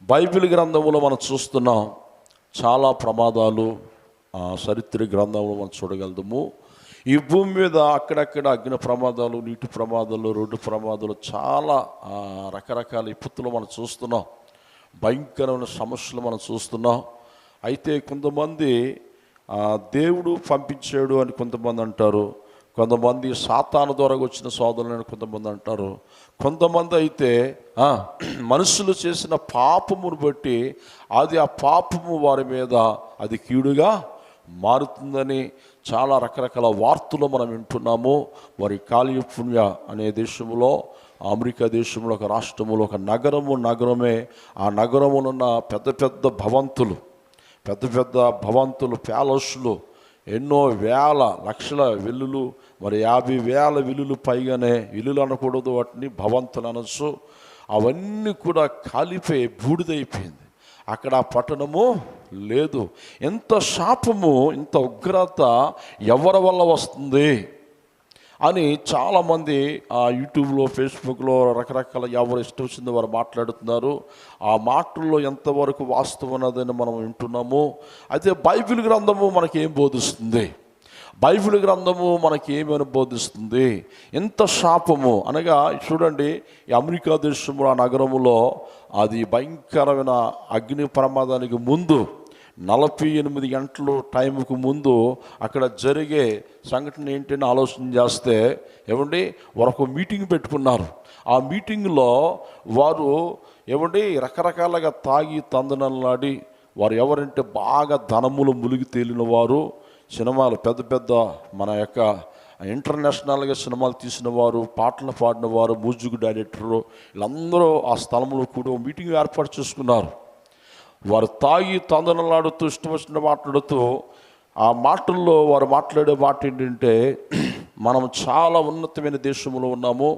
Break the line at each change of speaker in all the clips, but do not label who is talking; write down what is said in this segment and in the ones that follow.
Bible గ్రంథంలో మనం చూస్తున్నాం చాలా ప్రమాదాలు. చరిత్ర గ్రంథంలో మనం చూడగలుగుతాము. ఈ భూమి మీద అక్కడక్కడ అగ్ని ప్రమాదాలు, నీటి ప్రమాదాలు, రోడ్డు ప్రమాదాలు, చాలా రకరకాల విపత్తులు మనం చూస్తున్నాం. భయంకరమైన సమస్యలు మనం చూస్తున్నాం. అయితే కొంతమంది దేవుడు పంపించాడు అని కొంతమంది అంటారు, కొంతమంది సాతాను ద్వారా వచ్చిన సోదరులని కొంతమంది అంటారు, కొంతమంది అయితే మనుషులు చేసిన పాపమును బట్టి అది ఆ పాపము వారి మీద అది కీడుగా మారుతుందని చాలా రకరకాల వార్తలు మనం వింటున్నాము. మరి కాలిఫోర్నియా అనే దేశంలో, అమెరికా దేశంలో ఒక రాష్ట్రంలో ఒక నగరమే ఆ నగరమునున్న పెద్ద పెద్ద భవంతులు ప్యాలెస్లు, ఎన్నో వేల లక్షల విల్లులు, మరి 50,000 విల్లులు పైగానే, ఇల్లులు అనకూడదు వాటిని, భవంతులు అనొచ్చు, అవన్నీ కూడా కాలిపోయి బూడిదైపోయింది. అక్కడ పట్టణము లేదు. ఎంత శాపము, ఇంత ఉగ్రత ఎవరి వల్ల వస్తుంది అని చాలామంది యూట్యూబ్లో, ఫేస్బుక్లో రకరకాల ఎవరు ఇష్టం వచ్చింది వారు మాట్లాడుతున్నారు. ఆ మాటల్లో ఎంతవరకు వాస్తవం అన్నదని మనం వింటున్నాము. అయితే బైబిల్ గ్రంథము మనకి ఏం బోధిస్తుంది? బైబిల్ గ్రంథము మనకి ఏమని బోధిస్తుంది? ఎంత శాపము అనగా చూడండి, ఈ అమెరికా దేశంలో ఆ నగరములో అది భయంకరమైన అగ్ని ప్రమాదానికి ముందు 48 గంటలు టైంకు ముందు అక్కడ జరిగే సంఘటన ఏంటని ఆలోచన చేస్తే ఏమండి, వారు మీటింగ్ పెట్టుకున్నారు. ఆ మీటింగ్లో వారు రకరకాలుగా తాగి తందనలాడి, వారు ఎవరంటే బాగా ధనములు మునిగి తేలిన వారు, సినిమాలు పెద్ద మన యొక్క ఇంటర్నేషనల్గా సినిమాలు తీసిన వారు, పాటలు పాడిన వారు, మ్యూజిక్ డైరెక్టరు, వీళ్ళందరూ ఆ స్థలంలో కూడా మీటింగ్ ఏర్పాటు చేసుకున్నారు. వారు తాగి తందనలాడుతూ ఇష్టం వచ్చిన మాట్లాడుతూ, ఆ మాటల్లో వారు మాట్లాడే మాట ఏంటంటే, మనం చాలా ఉన్నతమైన దేశంలో ఉన్నాము,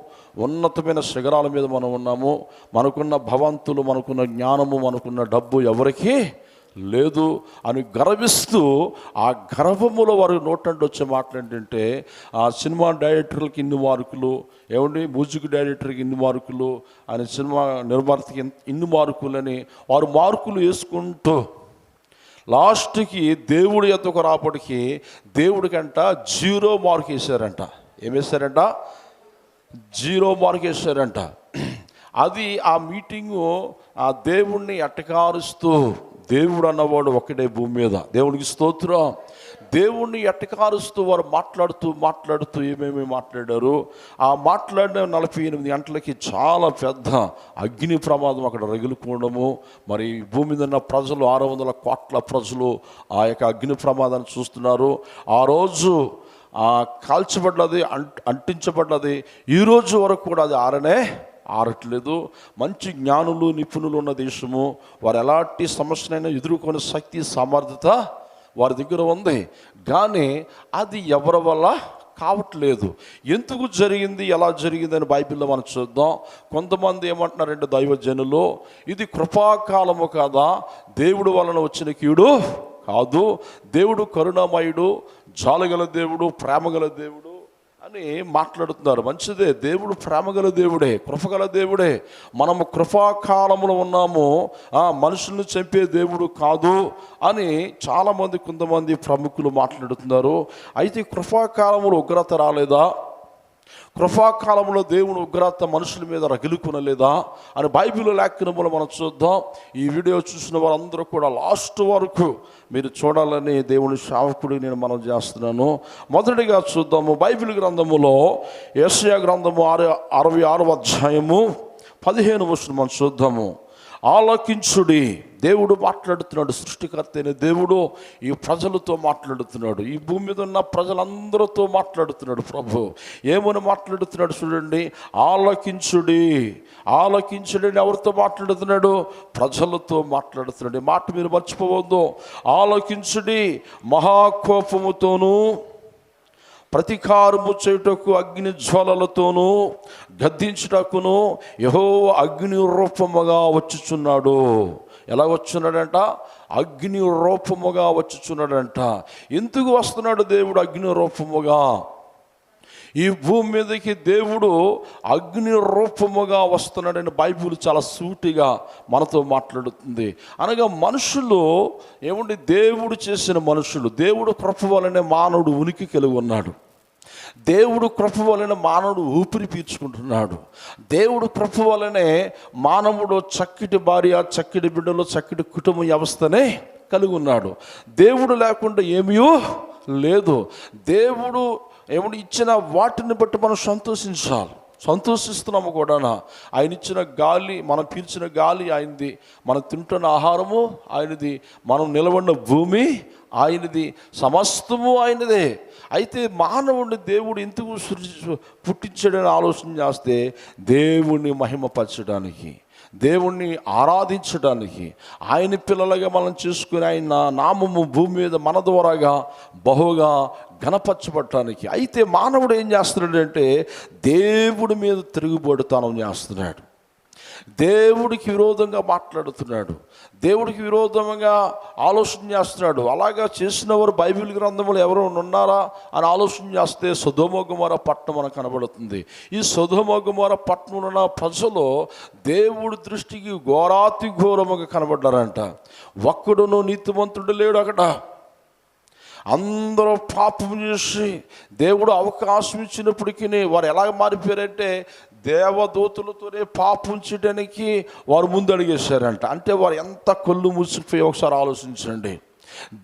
ఉన్నతమైన శిఖరాల మీద మనం ఉన్నాము, మనకున్న భవంతులు, మనకున్న జ్ఞానము, మనకున్న డబ్బు ఎవరికీ లేదు అని గర్విస్తూ, ఆ గర్వములో వారు నోటంటే వచ్చే మాటలు ఏంటంటే, ఆ సినిమా డైరెక్టర్లకి ఇన్ని మార్కులు, మ్యూజిక్ డైరెక్టర్కి ఇన్ని మార్కులు అని, సినిమా నిర్మాతకి ఇన్ని మార్కులని వారు మార్కులు వేసుకుంటూ లాస్ట్కి దేవుడి ఎద్దకు రాపటికి దేవుడికంట 0 మార్క్ వేశారంట. ఏం వేశారంట? 0 మార్క్ వేశారంట. అది ఆ మీటింగు ఆ దేవుణ్ణి ఎట్టకారుస్తూ, దేవుడు అన్నవాడు ఒకటే భూమి మీద, దేవునికి స్తోత్రం. దేవుణ్ణి ఎట్టకారుస్తూ వారు మాట్లాడుతూ ఏమేమి మాట్లాడారు. ఆ మాట్లాడిన 48 గంటలకి చాలా పెద్ద అగ్ని ప్రమాదం అక్కడ రగులుకోవడము. మరి భూమి మీద ఉన్న ప్రజలు 600 కోట్ల ప్రజలు ఆ యొక్క అగ్ని ప్రమాదాన్ని చూస్తున్నారు. ఆ రోజు కాల్చబడ్డది, అంటించబడ్డది. ఈరోజు వరకు కూడా అది ఆరట్లేదు. మంచి జ్ఞానులు, నిపుణులు ఉన్న దేశము. వారు ఎలాంటి సమస్యనైనా ఎదుర్కొనే శక్తి, సమర్థత వారి దగ్గర ఉంది. కానీ అది ఎవరి వల్ల కావట్లేదు. ఎందుకు జరిగింది, ఎలా జరిగింది అని బైబిల్లో మనం చూద్దాం. కొంతమంది ఏమంటున్నారంటే, దైవజనులు, ఇది కృపాకాలము కాదా, దేవుడు వలన వచ్చిన కీడు కాదు, దేవుడు కరుణామయుడు, జాలగల దేవుడు, ప్రేమగల దేవుడు అని మాట్లాడుతున్నారు. మంచిదే, దేవుడు ప్రేమగల దేవుడే, కృపగల దేవుడే. మనము కృపాకాలంలో ఉన్నాము, మనుషులను చంపే దేవుడు కాదు అని చాలామంది, కొంతమంది ప్రముఖులు మాట్లాడుతున్నారు. అయితే కృపాకాలంలో ఉగ్రత రాలేదా? కృపాకాలంలో దేవుని ఉగ్రత మనుషుల మీద రగిలుకునలేదా అని బైబిల్ లేఖనములు మనం చూద్దాం. ఈ వీడియో చూసిన వారందరూ కూడా లాస్ట్ వరకు మీరు చూడాలని దేవుని సేవకుడిని నేను మనం చేస్తున్నాను. మొదటిగా చూద్దాము, బైబిల్ గ్రంథములో యెషయా గ్రంథము 66వ అధ్యాయము 15వ వచనం మనం చూద్దాము. ఆలకించుడి. దేవుడు మాట్లాడుతున్నాడు, సృష్టికర్త అయిన దేవుడు ఈ ప్రజలతో మాట్లాడుతున్నాడు, ఈ భూమి మీద ఉన్న ప్రజలందరితో మాట్లాడుతున్నాడు. ప్రభు ఏమని మాట్లాడుతున్నాడు చూడండి. ఆలకించుడి. ఆలకించుడి ఎవరితో మాట్లాడుతున్నాడు? ప్రజలతో మాట్లాడుతున్నాడు. ఈ మాట మీరు మర్చిపోవద్దు. ఆలకించుడి, మహాకోపముతోనూ ప్రతీకారము చేయుటకు అగ్ని జ్వాలలతోనూ గద్దించుటకును యెహోవా అగ్ని రూపముగా వచ్చుచున్నాడు. ఎలా వచ్చున్నాడంట? అగ్ని రూపముగా వచ్చుచున్నాడంట. ఎందుకు వస్తున్నాడు దేవుడు అగ్ని రూపముగా? ఈ భూమి మీదకి దేవుడు అగ్ని రూపముగా వస్తున్నాడని బైబిల్ చాలా సూటిగా మనతో మాట్లాడుతుంది. అనగా మనుషులు ఏమండి, దేవుడు చేసిన మనుషులు, దేవుడు కృప వలనే మానవుడు ఉనికి కలిగి ఉన్నాడు. దేవుడు కృప వలన మానవుడు ఊపిరి పీల్చుకుంటున్నాడు. దేవుడు కృప వలనే మానవుడు చక్కటి భార్య, చక్కటి బిడ్డలు, చక్కటి కుటుంబ వ్యవస్థనే కలిగి ఉన్నాడు. దేవుడు లేకుండా ఏమీ లేదు. దేవుడు ఏమిటి ఇచ్చిన వాటిని బట్టి మనం సంతోషించాలి. సంతోషిస్తున్నాము కూడా. ఆయన ఇచ్చిన గాలి, మనం పీల్చిన గాలి ఆయనది, మనం తింటున్న ఆహారము ఆయనది, మనం నిలబడిన భూమి ఆయనది, సమస్తము ఆయనదే. అయితే మానవుడిని దేవుడు ఎందుకు పుట్టించాడని ఆలోచన చేస్తే దేవుణ్ణి మహిమపరచడానికి, దేవుణ్ణి ఆరాధించడానికి, ఆయన పిల్లలుగా మనం చేసుకుని ఆయన నామము భూమి మీద మన ద్వారాగా బహుగా ఘనపరచబడటానికి. అయితే మానవుడు ఏం చేస్తున్నాడంటే దేవుడి మీద తిరుగుబడుతనం చేస్తున్నాడు, దేవుడికి విరోధంగా మాట్లాడుతున్నాడు, దేవుడికి విరోధంగా ఆలోచన చేస్తున్నాడు. అలాగా చేసిన వారు బైబిల్ గ్రంథములు ఎవరు ఉన్నారా అని ఆలోచన చేస్తే సొదొమ గొమొర్రా పట్టణం మనకు కనబడుతుంది. ఈ సొదొమ గొమొర్రా పట్టణంలో ఉన్న ప్రజలు దేవుడి దృష్టికి ఘోరాతి ఘోరముగా కనబడ్డారంట. ఒక్కడును నీతిమంతుడు లేడు అక్కడ. అందరూ పాపం చేసి దేవుడు అవకాశం ఇచ్చినప్పటికీ వారు ఎలాగ మారిపోయారంటే దేవదూతలతోనే పాపం చేయడానికి వారు ముందు అడిగేశారంట. అంటే వారు ఎంత కళ్ళు మూసిపోయి ఒకసారి ఆలోచించండి.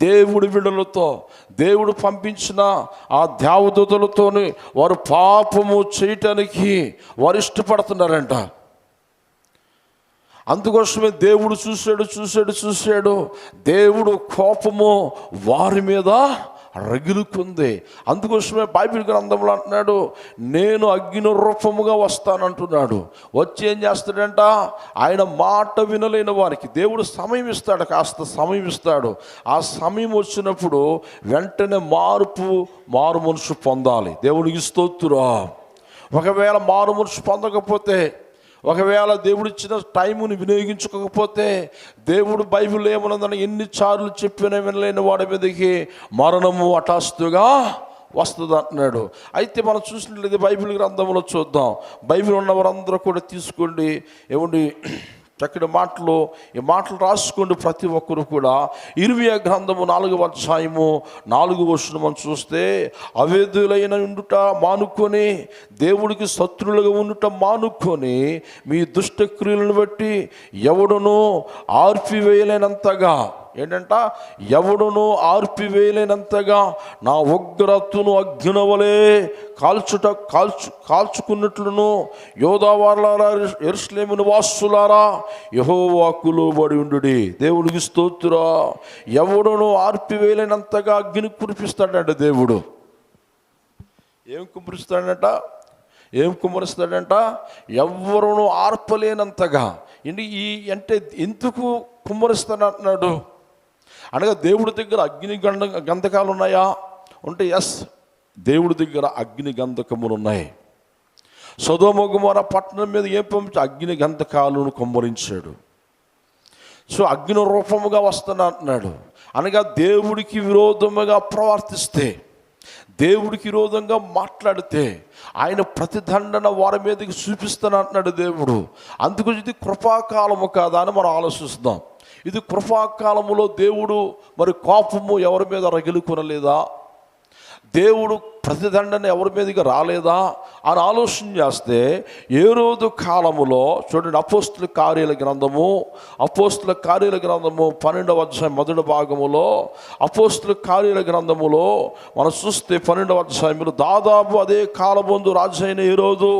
దేవుడి బిడ్డలతో దేవుడు పంపించిన ఆ దేవదూతలతోని వారు పాపము చేయటానికి వారు ఇష్టపడుతున్నారంట. అందుకోసమే దేవుడు చూశాడు. దేవుడు కోపము వారి మీద రగిలుకుంది. అందుకోసమే బైబిల్ గ్రంథంలో అంటున్నాడు, నేను అగ్ని రూపముగా వస్తానంటున్నాడు. వచ్చి ఏం చేస్తాడంట, ఆయన మాట వినలేని వారికి దేవుడు సమయం ఇస్తాడు, కాస్త సమయం ఇస్తాడు. ఆ సమయం వచ్చినప్పుడు వెంటనే మారు మనసు పొందాలి. దేవుడికి స్తోత్రం. ఒకవేళ మారు మనసు పొందకపోతే, ఒకవేళ దేవుడిచ్చిన టైముని వినియోగించుకోకపోతే, దేవుడు బైబిల్ ఏమన్నదని ఎన్నిసార్లు చెప్పినా వినలేని వాడి మీదకి మరణము హఠాత్తుగా వస్తుంది అంటున్నాడు. అయితే మనం చూసినట్లయితే బైబిల్ గ్రంథంలో చూద్దాం. బైబిల్ ఉన్నవారందరూ కూడా తీసుకోండి. ఏమండి, చక్కటి మాటలు, ఈ మాటలు రాసుకోండి ప్రతి ఒక్కరు కూడా. ఇర్మియా గ్రంథము 4వ అధ్యాయము 4వ వచనం మనం చూస్తే, అవేదులైన ఉండుట మానుకొని, దేవుడికి శత్రులుగా ఉండుట మానుకొని, మీ దుష్టక్రియలను బట్టి ఎవడునూ ఆర్పివేయలేనంతగా, ఏంటంట, ఎవడునూ ఆర్పివేయలేనంతగా నా ఉగ్రతను అగ్నివలే కాల్చుకున్నట్లును యోధావారులారా, యెరూషలేము నివాసులారా, యెహోవాకు లోబడి ఉండుడి. దేవుడికి స్తోత్రం. ఎవడునూ ఆర్పివేయలేనంతగా అగ్ని కురిపిస్తాడంట దేవుడు. ఏం కుమ్మరిస్తాడంట, ఎవరును ఆర్పలేనంతగా. అంటే ఎందుకు కుమ్మరిస్తానంటున్నాడు అనగా, దేవుడి దగ్గర అగ్ని గంధకాలు ఉన్నాయా అంటే ఎస్, దేవుడి దగ్గర అగ్ని గంధకములు ఉన్నాయి. సొదొమ గొమొర్రా పట్టణం మీద ఏం పంపించి అగ్ని గంధకాలను కుమ్మరించాడు. సో అగ్ని రూపముగా వస్తాను అంటున్నాడు. అనగా దేవుడికి విరోధముగా ప్రవర్తిస్తే, దేవుడికి విరోధంగా మాట్లాడితే ఆయన ప్రతిదండన వారి మీదకి చూపిస్తాను అంటున్నాడు దేవుడు. అందుకు ఇది కృపాకాలము కాదా అని మనం ఆలోచిస్తున్నాం. ఇది కృపాకాలములో దేవుడు మరి కోపము ఎవరి మీద రగిలుకొనలేదా, దేవుడు ప్రతిదండన ఎవరి మీదకి రాలేదా అని ఆలోచన చేస్తే, ఏ రోజు కాలములో చూడండి, అపోస్తుల కార్యాల గ్రంథము 12వ అధ్యాయం 1వ భాగములో, అపోస్తుల కార్యాల గ్రంథములో మనం చూస్తే 12వ అధ్యాయంలో, దాదాపు అదే కాలమందు రాజు అయిన ఈ రోజు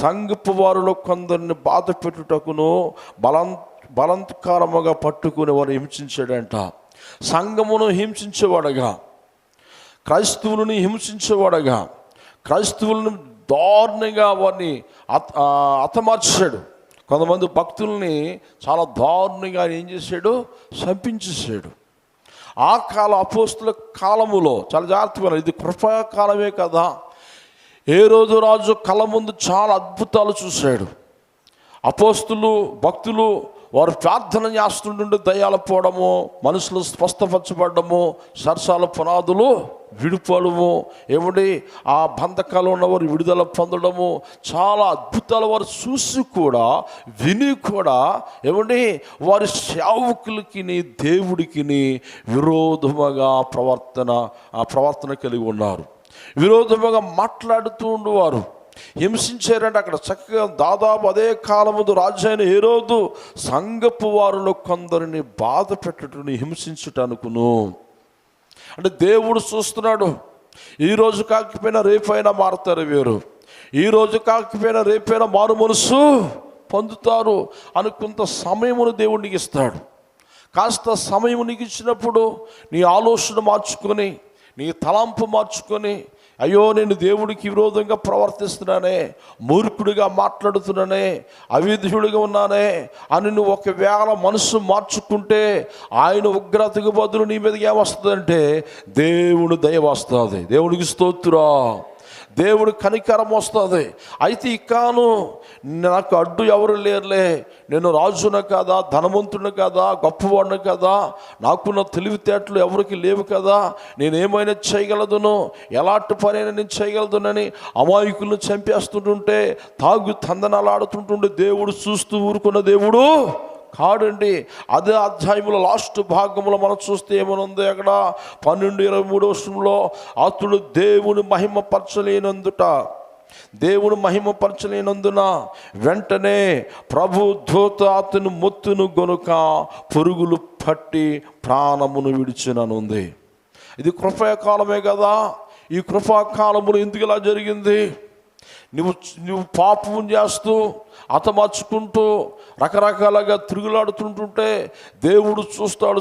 సంఘపు వారిలో కొందరిని బాధ పెట్టుటకును బలాత్కారముగా పట్టుకుని వారు హింసించాడంట. సంఘమును హింసించేవాడగా, క్రైస్తవులను హింసించేవాడగా, క్రైస్తవులను దారుణంగా వారిని హతమార్చాడు. కొంతమంది భక్తుల్ని చాలా దారుణంగా ఏం చేశాడు, చంపించేశాడు. ఆ అపోస్తుల కాలములో చాలా జాగ్రత్తగా, ఇది కృపాకాలమే కదా. ఏ రోజు రాజు కళ్ళ ముందు చాలా అద్భుతాలు చూశాడు. అపోస్తులు భక్తులు వారు ప్రార్థన చేస్తుంటుంటే దయ్యాలు పోవడము, మనుషులు స్వస్థపరచబడము, సరసాల పునాదులు విడిపోవడము, ఏమండి ఆ బంధకాలు ఉన్నవారు విడుదల పొందడము, చాలా అద్భుతాలు వారు చూసి కూడా విని కూడా ఏమండి వారి సేవకులకి దేవుడికి విరోధముగా ప్రవర్తన కలిగి ఉన్నారు. విరోధముగా మాట్లాడుతూ ఉండేవారు, హింసించారంటే అక్కడ చక్కగా దాదాపు అదే కాలముందు రాజు అయిన హేరోదు సంఘపు వారిలో కొందరిని బాధ పెట్టుటని హింసించుటనుకును. అంటే దేవుడు చూస్తున్నాడు, ఈరోజు కాకపోయినా రేపైనా మారుతారు వీరు, ఈరోజు కాకపోయినా రేపైనా మారు మనసు పొందుతారు అనుకుంత సమయమును దేవుడికి ఇస్తాడు. కాస్త సమయం నీకు ఇచ్చినప్పుడు నీ ఆలోచన మార్చుకొని, నీ తలంపు మార్చుకొని, అయ్యో నేను దేవుడికి విరోధంగా ప్రవర్తిస్తున్నానే, మూర్ఖుడిగా మాట్లాడుతున్నానే, అవిధుడిగా ఉన్నానే అని నువ్వు ఒకవేళ మనసు మార్చుకుంటే ఆయన ఉగ్రతకు బదులు నీ మీదకి ఏమొస్తుందంటే దేవుడు దయ వస్తుంది. దేవుడికి స్తోత్రం. దేవుడు కనికరం వస్తుంది. అయితే ఇకాను నాకు అడ్డు ఎవరు లేరులే, నేను రాజును కదా, ధనవంతుని కదా, గొప్పవాడిని కదా, నాకున్న తెలివితేటలు ఎవరికి లేవు కదా, నేనేమైనా చేయగలదును, ఎలాంటి పనైనా నేను చేయగలదునని అమాయకులను చంపేస్తుంటుంటే, తందనాలు ఆడుతుంటుంటే దేవుడు చూస్తూ ఊరుకున్న దేవుడు కాడండి. అదే అధ్యాయంలో లాస్ట్ భాగంలో మనం చూస్తే ఏమనుంది, అక్కడ 12:23 అతడు దేవుని మహిమపరచలేనందున వెంటనే ప్రభు దూత అతను మొత్తును గనుక పురుగులు పట్టి ప్రాణమును విడిచిననుంది. ఇది కృపాకాలమే కదా. ఈ కృపాకాలములో ఎందుకు ఇలా జరిగింది? నువ్వు పాపం చేస్తూ హతమార్చుకుంటూ రకరకాలుగా తిరుగులాడుతుంటుంటే దేవుడు చూస్తాడు.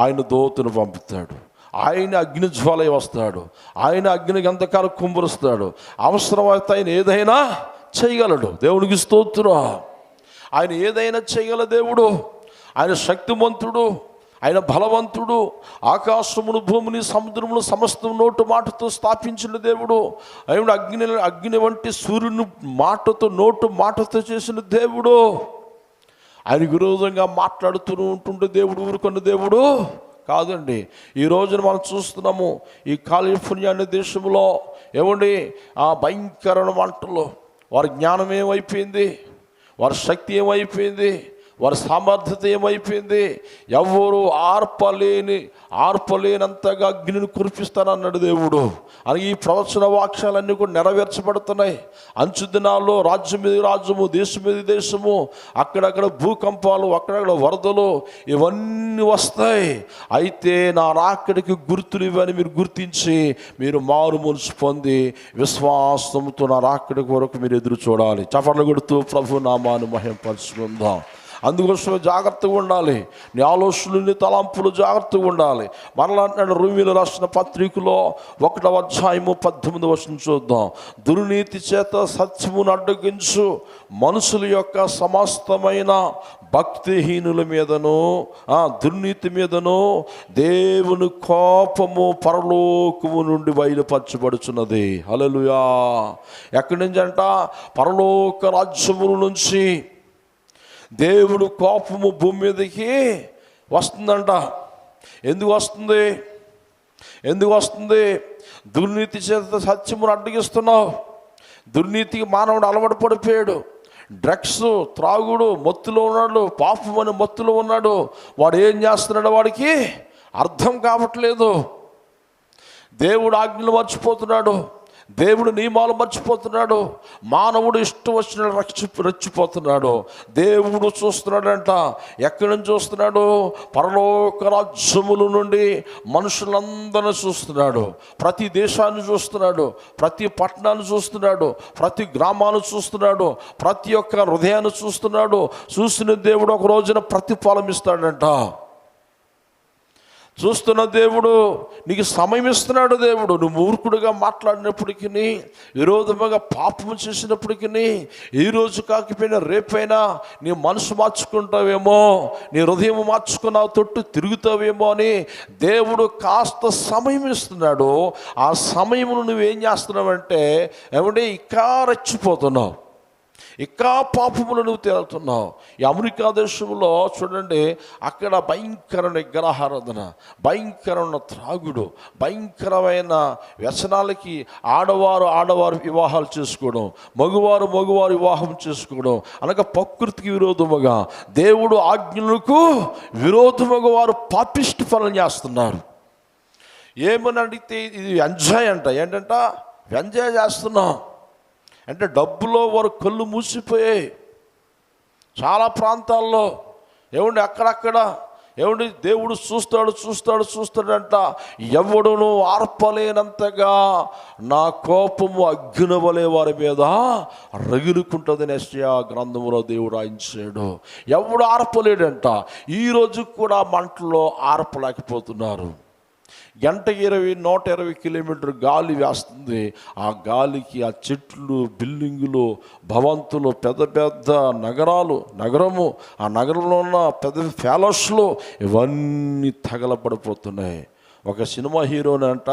ఆయన దూతను పంపుతాడు, ఆయన అగ్ని జ్వాలై వస్తాడు, ఆయన అగ్ని గంధకాలు కుమ్మరుస్తాడు. అవసరమైతే ఆయన ఏదైనా చేయగలడు. దేవునికి స్తోత్రం. ఆయన ఏదైనా చేయగల దేవుడు. ఆయన శక్తిమంతుడు, ఆయన బలవంతుడు. ఆకాశమును, భూమిని, సముద్రమును సమస్తం నోటు మాటతో స్థాపించిన దేవుడు. ఆయన అగ్ని వంటి సూర్యుని నోటు మాటతో చేసిన దేవుడు. ఆయన విరోధంగా మాట్లాడుతూ ఉంటుంటే దేవుడు ఊరుకున్న దేవుడు కాదండి. ఈ రోజున మనం చూస్తున్నాము ఈ కాలిఫోర్నియా అనే దేశంలో ఏమండి ఆ భయంకరమైన మంటలు, వారి జ్ఞానం ఏమైపోయింది, వారి శక్తి ఏమైపోయింది, వారి సామర్థ్యత ఏమైపోయింది. ఎవరు ఆర్పలేనంతగా అగ్నిని కురిపిస్తానన్నాడు దేవుడు. అని ఈ ప్రవచన వాక్యాలన్నీ కూడా నెరవేర్చబడుతున్నాయి. అంచు దినాల్లో రాజ్యం మీద రాజ్యము, దేశం మీద దేశము, అక్కడక్కడ భూకంపాలు, అక్కడక్కడ వరదలు, ఇవన్నీ వస్తాయి. అయితే నా రాకడికి గుర్తులు ఇవని మీరు గుర్తించి మీరు మారు మనసు పొంది విశ్వాసంతో నా రాకడి వరకు మీరు ఎదురు చూడాలి. చపర్లు కొడుతూ ప్రభు నామాన్ని మహిమపరుచుకుందాం. అందుకోసమే జాగ్రత్తగా ఉండాలి. నీ ఆలోచనలు, నీ తలంపులు జాగ్రత్తగా ఉండాలి. మరలా అంటున్నాడు రోమీయులకు రాసిన పత్రికలో 1వ అధ్యాయము 18వ వచనం చూద్దాం. దుర్నీతి చేత సత్యమును అడ్డగించు మనుషుల యొక్క సమస్తమైన భక్తిహీనుల మీదను దుర్నీతి మీదను దేవుని కోపము పరలోకము నుండి బయలుపరచబడుచున్నది. హల్లెలూయా. ఎక్కడి నుంచి అంట? పరలోక రాజ్యముల నుంచి దేవుడు కోపము భూమి మీదకి వస్తుందంట. ఎందుకు వస్తుంది? దుర్నీతి చేత సత్యమును అడ్డగిస్తున్నావు. దుర్నీతికి మానవుడు అలవాటు పడిపోయాడు. డ్రగ్స్, త్రాగుడు, మత్తులో ఉన్నాడు, పాపం అని మత్తులో ఉన్నాడు. వాడు ఏం చేస్తున్నాడు వాడికి అర్థం కావట్లేదు. దేవుడు ఆజ్ఞలు మర్చిపోతున్నాడు, దేవుడు నియమాలు మర్చిపోతున్నాడు, మానవుడు ఇష్టం వచ్చిన రెచ్చిపోతున్నాడు. దేవుడు చూస్తున్నాడంట. ఎక్కడి నుంచి చూస్తున్నాడు? పరలోక రాజ్యముల నుండి మనుషులందరినీ చూస్తున్నాడు. ప్రతి దేశాన్ని చూస్తున్నాడు, ప్రతి పట్టణాన్ని చూస్తున్నాడు, ప్రతి గ్రామాన్ని చూస్తున్నాడు, ప్రతి ఒక్క హృదయాన్ని చూస్తున్నాడు. చూసిన దేవుడు ఒక రోజున ప్రతిఫలం ఇస్తాడంట. చూస్తున్న దేవుడు నీకు సమయం ఇస్తున్నాడు. దేవుడు నువ్వు మూర్ఖుడిగా మాట్లాడినప్పటికీ, విరోధముగా పాపం చేసినప్పటికీ, ఈ రోజు కాకపోయినా రేపైనా నీ మనసు మార్చుకుంటావేమో, నీ హృదయం మార్చుకున్నావు, తొట్టు తిరుగుతావేమో అని దేవుడు కాస్త సమయం ఇస్తున్నాడు. ఆ సమయమును నువ్వేం చేస్తున్నావంటే ఏమంటే ఇంకా రెచ్చిపోతున్నావు, ఇంకా పాపములు నువ్వు తేలుతున్నావు. ఈ అమెరికా దేశంలో చూడండి, అక్కడ భయంకరమైన విగ్రహారాధన, భయంకరమైన త్రాగుడు, భయంకరమైన వ్యసనాలకి ఆడవారు వివాహాలు చేసుకోవడం, మగవారు వివాహం చేసుకోవడం అనగా ప్రకృతికి విరోధముగా, దేవుడు ఆజ్ఞలకు విరోధముగా వారు పాపిష్టి పనులు చేస్తున్నారు. ఏమని అడిగితే ఇది ఎంజాయ్ అంట. ఏంటంట? ఎంజాయ్ చేస్తున్నాం అంటే డబ్బులో వారు కళ్ళు మూసిపోయాయి చాలా ప్రాంతాల్లో. ఏమండి అక్కడక్కడ ఏమండి దేవుడు చూస్తాడంట. ఎవడును ఆర్పలేనంతగా నా కోపము అగ్ని వలె వారి మీద రగులుకుంటుందని యెషయా గ్రంథములో దేవుడు రాయించాడు. ఎవడు ఆర్పలేడంట. ఈరోజు కూడా మంటలో ఆర్పలేకపోతున్నారు. గంటకి 120 కిలోమీటర్ గాలి వేస్తుంది. ఆ గాలికి ఆ చెట్లు, బిల్డింగులు, భవంతులు, పెద్ద నగరము, ఆ నగరంలో ఉన్న పెద్ద ప్యాలెస్లు ఇవన్నీ తగలబడిపోతున్నాయి. ఒక సినిమా హీరోని అంట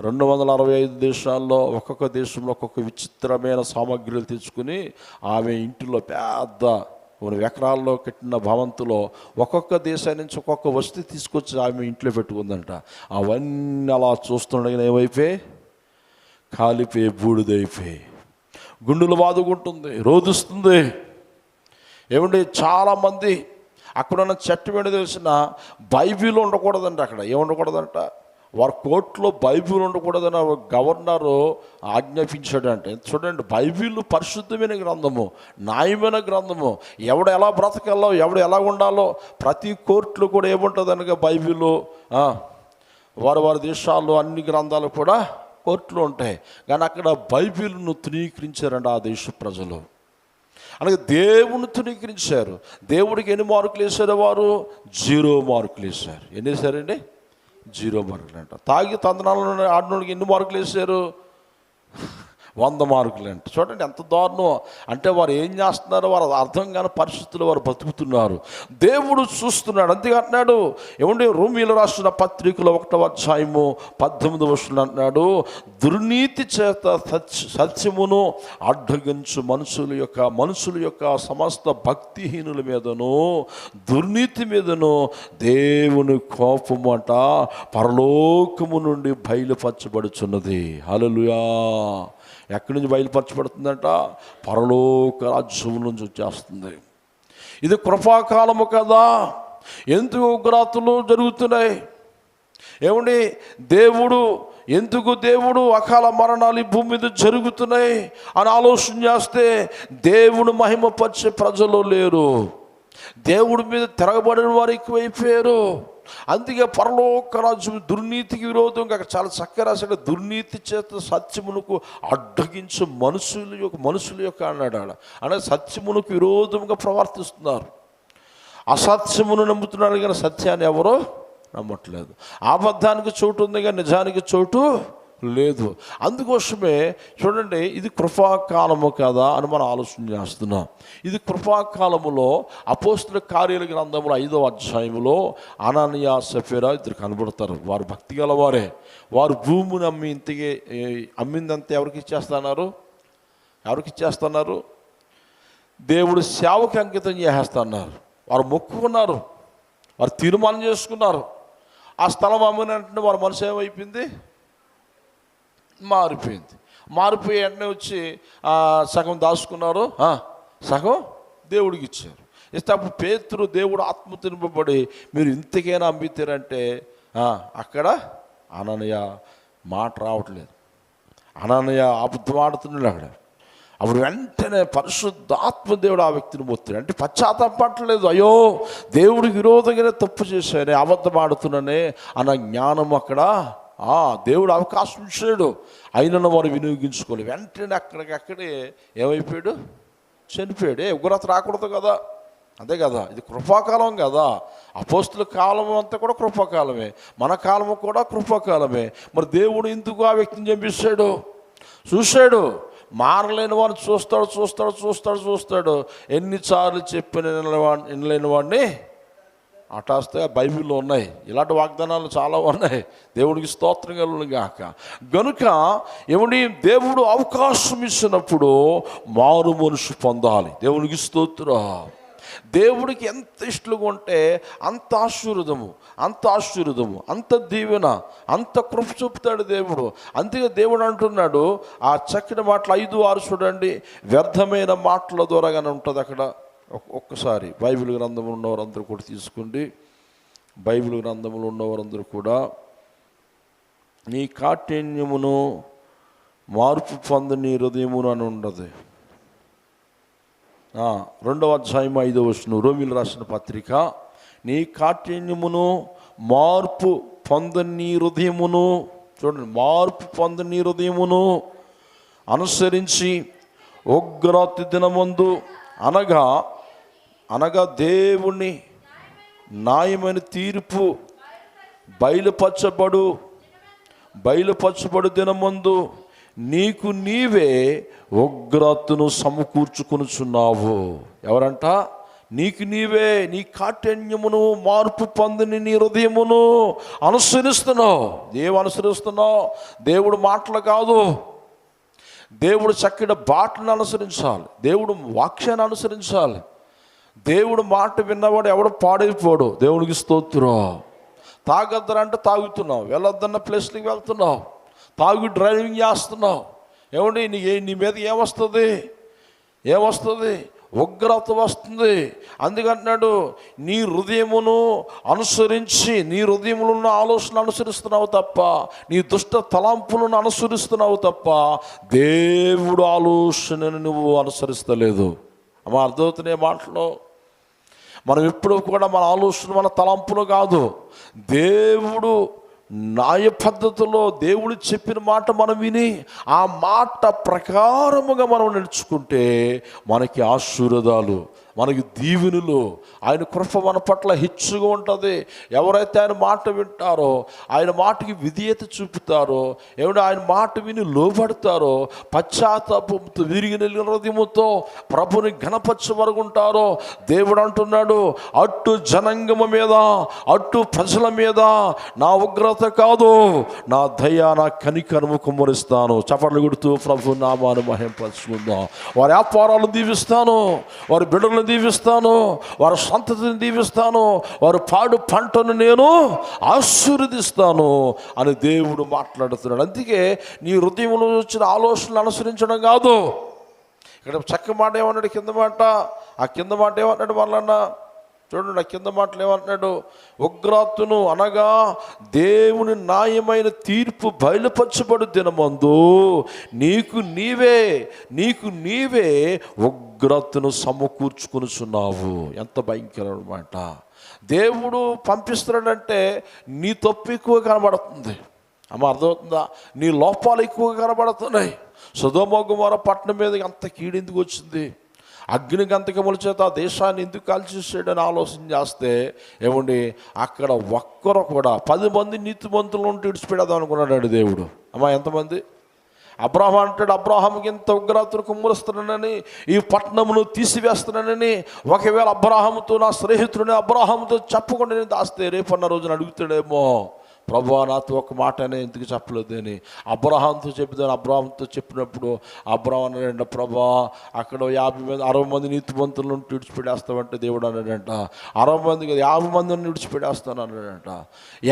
265 దేశాల్లో ఒక్కొక్క దేశంలో ఒక్కొక్క విచిత్రమైన సామాగ్రిలు తెచ్చుకుని ఆమె ఇంటిలో పెద్ద 1 ఎకరాల్లో కట్టిన భవంతులో ఒక్కొక్క దేశం నుంచి ఒక్కొక్క వస్తువు తీసుకొచ్చి ఆమె ఇంట్లో పెట్టుకుందంట. అవన్నీ అలా చూస్తుండగానే ఏమైపోయి కాలిపోయి బూడిదైపోయి గుండెలు బాదుకుంటుంది, రోధిస్తుంది. ఏమంటే చాలామంది అక్కడున్న చట్టం ఏంటో తెలిసిన బైబిల్ ఉండకూడదంట. అక్కడ ఏముండకూడదంట? వారి కోర్టులో బైబిల్ ఉండకూడదని గవర్నరు ఆజ్ఞాపించాడంటే. చూడండి, బైబిల్ పరిశుద్ధమైన గ్రంథము, న్యాయమైన గ్రంథము. ఎవడు ఎలా బ్రతకాలో, ఎవడు ఎలా ఉండాలో ప్రతి కోర్టులో కూడా ఏముంటుంది అనగా బైబిల్. వారి దేశాల్లో అన్ని గ్రంథాలు కూడా కోర్టులో ఉంటాయి. కానీ అక్కడ బైబిల్ను తృణీకరించారండి ఆ దేశ ప్రజలు. అలాగే దేవుని తృణీకరించారు. దేవుడికి ఎన్ని మార్కులు వేశారు? వారు 0 మార్కులు వేశారు. ఎన్ని వేశారండి? 0 మార్కులు అంట. తాగి తందనాలను ఆడినోడికి ఎన్ని మార్కులు వేశారు? 100 మార్కులు అంట. చూడండి ఎంత దారుణం. అంటే వారు ఏం చేస్తున్నారు? వారు అర్థం కాని పరిస్థితుల్లో వారు బతుకుతున్నారు. దేవుడు చూస్తున్నాడు. అంతేకంటున్నాడు. ఏమంటే రోమీయులకు రాసిన పత్రికలో 1వ అధ్యాయము 18వ వచనం అంటున్నాడు, దుర్నీతి చేత సత్యమును అడ్డగించు మనుషుల యొక్క సమస్త భక్తిహీనుల మీదను దుర్నీతి మీదను దేవుని కోపము అంట పరలోకము నుండి బయలుపరచబడుచున్నది. హల్లెలూయా. ఎక్కడి నుంచి బయలుపరచబడుతుందంట? పరలోక రాజ్యం నుంచి వచ్చేస్తుంది. ఇది కృపాకాలము కదా. ఎందుకు ఉగ్రతలు జరుగుతున్నాయి? ఏమండి ఎందుకు దేవుడు అకాల మరణాలు ఈ భూమి మీద జరుగుతున్నాయి అని ఆలోచన చేస్తే దేవుడు మహిమపరిచే ప్రజలు లేరు. దేవుడి మీద తిరగబడిన వారు ఎక్కువైపోయారు. అందుకే పరలోక రాజ్యం దుర్నీతికి విరోధంగా చాలా చక్కగా రాశాడు. దుర్నీతి చేత సత్యమునకు అడ్డగించు మనుషుల యొక్క అన్నాడు. అంటే సత్యమునకు విరోధంగా ప్రవర్తిస్తున్నారు. అసత్యమును నమ్ముతున్నారు కానీ సత్యాన్ని ఎవరో నమ్మట్లేదు. అబద్ధానికి చోటు ఉంది కానీ నిజానికి చోటు లేదు. అందుకోసమే చూడండి, ఇది కృపాకాలము కదా అని మనం ఆలోచన చేస్తున్నాం. ఇది కృపాకాలములో అపోస్తలుల కార్యాల గ్రంథంలో 5వ అధ్యాయంలో అననీయ సఫీరా ఇద్దరు కనబడతారు. వారు భక్తి గలవారే. వారు భూమిని అమ్మిందంతా ఎవరికి ఇచ్చేస్తున్నారు? దేవుడు సేవకి అంకితం చేసేస్తున్నారు. వారు మొక్కుకున్నారు, వారు తీర్మానం చేసుకున్నారు. ఆ స్థలం అమ్మినంటే వారి మనసు ఏమైపోయింది? మారిపోయి వెంటనే వచ్చి సగం దాచుకున్నారు, సగం దేవుడికి ఇచ్చారు. ఇస్తే అప్పుడు పేతురు దేవుడు ఆత్మ తినబడి మీరు ఇంతకైనా అమ్మితారంటే అక్కడ అననీయ మాట రావట్లేదు. అననీయ అబద్ధం ఆడుతున్నాడు అక్కడ. అప్పుడు వెంటనే పరిశుద్ధాత్మ దేవుడు ఆ వ్యక్తిని మొత్తాడు. అంటే పశ్చాత్తాపడలేదు. అయ్యో దేవుడికి విరోధంగానే తప్పు చేశానే, అబద్ధం ఆడుతున్నానే అన్న జ్ఞానం అక్కడ దేవుడు అవకాశం ఇచ్చాడు. అయినను వారు వినియోగించుకోలేదు. వెంటనే అక్కడికక్కడే ఏమైపోయాడు? చనిపోయాడు. ఉగ్రత రాకూడదు కదా, అంతే కదా. ఇది కృపాకాలం కదా. అపోస్తలుల కాలం అంతా కూడా కృపాకాలమే, మన కాలము కూడా కృపాకాలమే. మరి దేవుడు ఎందుకు ఆ వ్యక్తిని చంపిస్తాడు? చూశాడు. మారలేని వాడిని చూస్తాడు. ఎన్నిసార్లు చెప్పిన వినలేని వాడిని అటాస్తే బైబిల్లో ఉన్నాయి. ఇలాంటి వాగ్దానాలు చాలా ఉన్నాయి. దేవుడికి స్తోత్రం కలుగును గాక. గనుక ఏమండి, దేవుడు అవకాశం ఇచ్చినప్పుడు మారు మనసు పొందాలి. దేవునికి స్తోత్రం. దేవుడికి ఎంత ఇష్టలుగా ఉంటే అంత ఆశీర్వదము, అంత ఆశీర్వదము, అంత దీవెన, అంత కృప చూపుతాడు దేవుడు. అందుకే దేవుడు అంటున్నాడు, ఆ చక్కని మాటలు 5-6 చూడండి. వ్యర్థమైన మాటల ద్వారాగానే ఉంటుంది అక్కడ. ఒక్కసారి బైబిల్ గ్రంథంలో ఉన్నవారందరూ కూడా తీసుకోండి. బైబిల్ గ్రంథంలో ఉన్నవారందరూ కూడా నీ కాఠిన్యమును మార్పు పొందని హృదయమును అని ఉండదు. 2వ అధ్యాయం 5వ వచనం, రోమీయులకు రాసిన పత్రిక. నీ కాఠిన్యమును మార్పు పొందని హృదయమును, చూడండి, మార్పు పొందని హృదయమును అనుసరించి ఉగ్రత దినమందు అనగా దేవుని న్యాయమైన తీర్పు బయలుపరచబడు దినమందు నీకు నీవే ఉగ్రతను సమకూర్చుకొనుచున్నావు. ఎవరంట? నీకు నీవే నీ కాఠిన్యమును మార్పు పొందని నీ హృదయమును అనుసరిస్తున్నావు. అనుసరిస్తున్నావు దేవుడు మాటలు కాదు. దేవుడు చక్కటి బాటను అనుసరించాలి. దేవుడు వాక్యాన్ని అనుసరించాలి. దేవుడు మాట విన్నవాడు ఎవడు పాడైపోడు. దేవునికి స్తోత్రం. తాగొద్దరంటే తాగుతున్నావు, వెళ్ళొద్దన్న ప్లేస్కి వెళ్తున్నావు, తాగి డ్రైవింగ్ చేస్తున్నావు. ఏమండి, నీ మీద ఏమొస్తుంది? ఉగ్రత వస్తుంది. అందుకంటున్నాడు, నీ హృదయమును అనుసరించి, నీ హృదయములో ఉన్న ఆలోచన అనుసరిస్తున్నావు తప్ప, నీ దుష్ట తలంపులను అనుసరిస్తున్నావు తప్ప దేవుడు ఆలోచనను నువ్వు అనుసరిస్తలేదు. అమ్మ, అర్థమవుతున్నాయి మాటలో? మనం ఎప్పుడు కూడా మన ఆలోచన, మన తలంపులు కాదు, దేవుడు న్యాయ పద్ధతిలో దేవుడు చెప్పిన మాట మనం విని ఆ మాట ప్రకారముగా మనం నడుచుకుంటే మనకి ఆశీర్వాదాలు, మనకి దీవెనలు, ఆయన కృప మన పట్ల హెచ్చుగా ఉంటుంది. ఎవరైతే ఆయన మాట వింటారో, ఆయన మాటకి విధేయత చూపుతారో, ఏమిటో ఆయన మాట విని లోబడతారో, పశ్చాత్తాపంతో విరిగిన హృదయముతో ప్రభుని ఘనపరచవరగుంటారో, దేవుడు అంటున్నాడు, అటు జనాంగము మీద, అటు ప్రజల మీద నా ఉగ్రత కాదు, నా దయ, నా కనికరము కుమ్మరిస్తాను. చప్పట్లు కొడుతూ ప్రభు నామాను మహింపరచుకుందాం. వారి వ్యాపారాలను దీవిస్తాను, వారి బిడ్డలను దీవిస్తాను, వారి సంతతిని దీవిస్తాను, వారి పాడు పంటను నేను ఆశీర్వదిస్తాను అని దేవుడు మాట్లాడుతున్నాడు. అందుకే నీ హృదయంలో వచ్చిన ఆలోచనలు అనుసరించడం కాదు. ఇక్కడ చక్క మాట ఏమన్నాడు, కింద మాట, ఆ కింద మాట ఏమన్నాడు మళ్ళన్నా చూడండి. ఆ కింద మాటలు ఏమంటున్నాడు? ఉగ్రతను అనగా దేవుని న్యాయమైన తీర్పు బయలుపరచబడు దినమందు నీకు నీవే ఉగ్రతను సమకూర్చుకొనుచున్నావు. ఎంత భయంకరమాట! దేవుడు పంపిస్తున్నాడంటే నీ తప్పు ఎక్కువ కనబడుతుంది. అమ్మ, అర్థమవుతుందా? నీ లోపాలు ఎక్కువగా కనబడుతున్నాయి. సొదొమ గొమొర్రా పట్టణం మీద అంత కీడెందుకు వచ్చింది? అగ్ని గంధకముల చేత ఆ దేశాన్ని ఎందుకు కాల్చేసాడని ఆలోచన చేస్తే, ఏమండి, అక్కడ ఒక్కరు కూడా 10 మంది నీతిమంతులు ఉంటే విడిచిపెడదాం అనుకున్నాడు దేవుడు. అమ్మా, ఎంతమంది? అబ్రాహాం అంటాడు, అబ్రాహాంకి ఇంత ఉగ్రతను కుమ్మరిస్తున్నానని, ఈ పట్టణమును తీసివేస్తున్నానని, ఒకవేళ అబ్రాహాముతో, నా స్నేహితుడిని అబ్రాహాముతో చెప్పకుండా నేను దాస్తే రేపన్న రోజున అడుగుతాడేమో, ప్రభువా నాతో ఒక మాట అయినా ఎందుకు చెప్పలేదు అని. అబ్రాహాంతో చెప్తాను. అబ్రాహాంతో చెప్పినప్పుడు అబ్రాహాం అన్నాడంట, ప్రభా అక్కడ 60 మంది నీతిమంతులను విడిచిపెట్టేస్తామంటే దేవుడు అన్నాడంట, 60 మంది కదా 50 మందిని విడిచిపెట్టేస్తాను అన్నాడంట.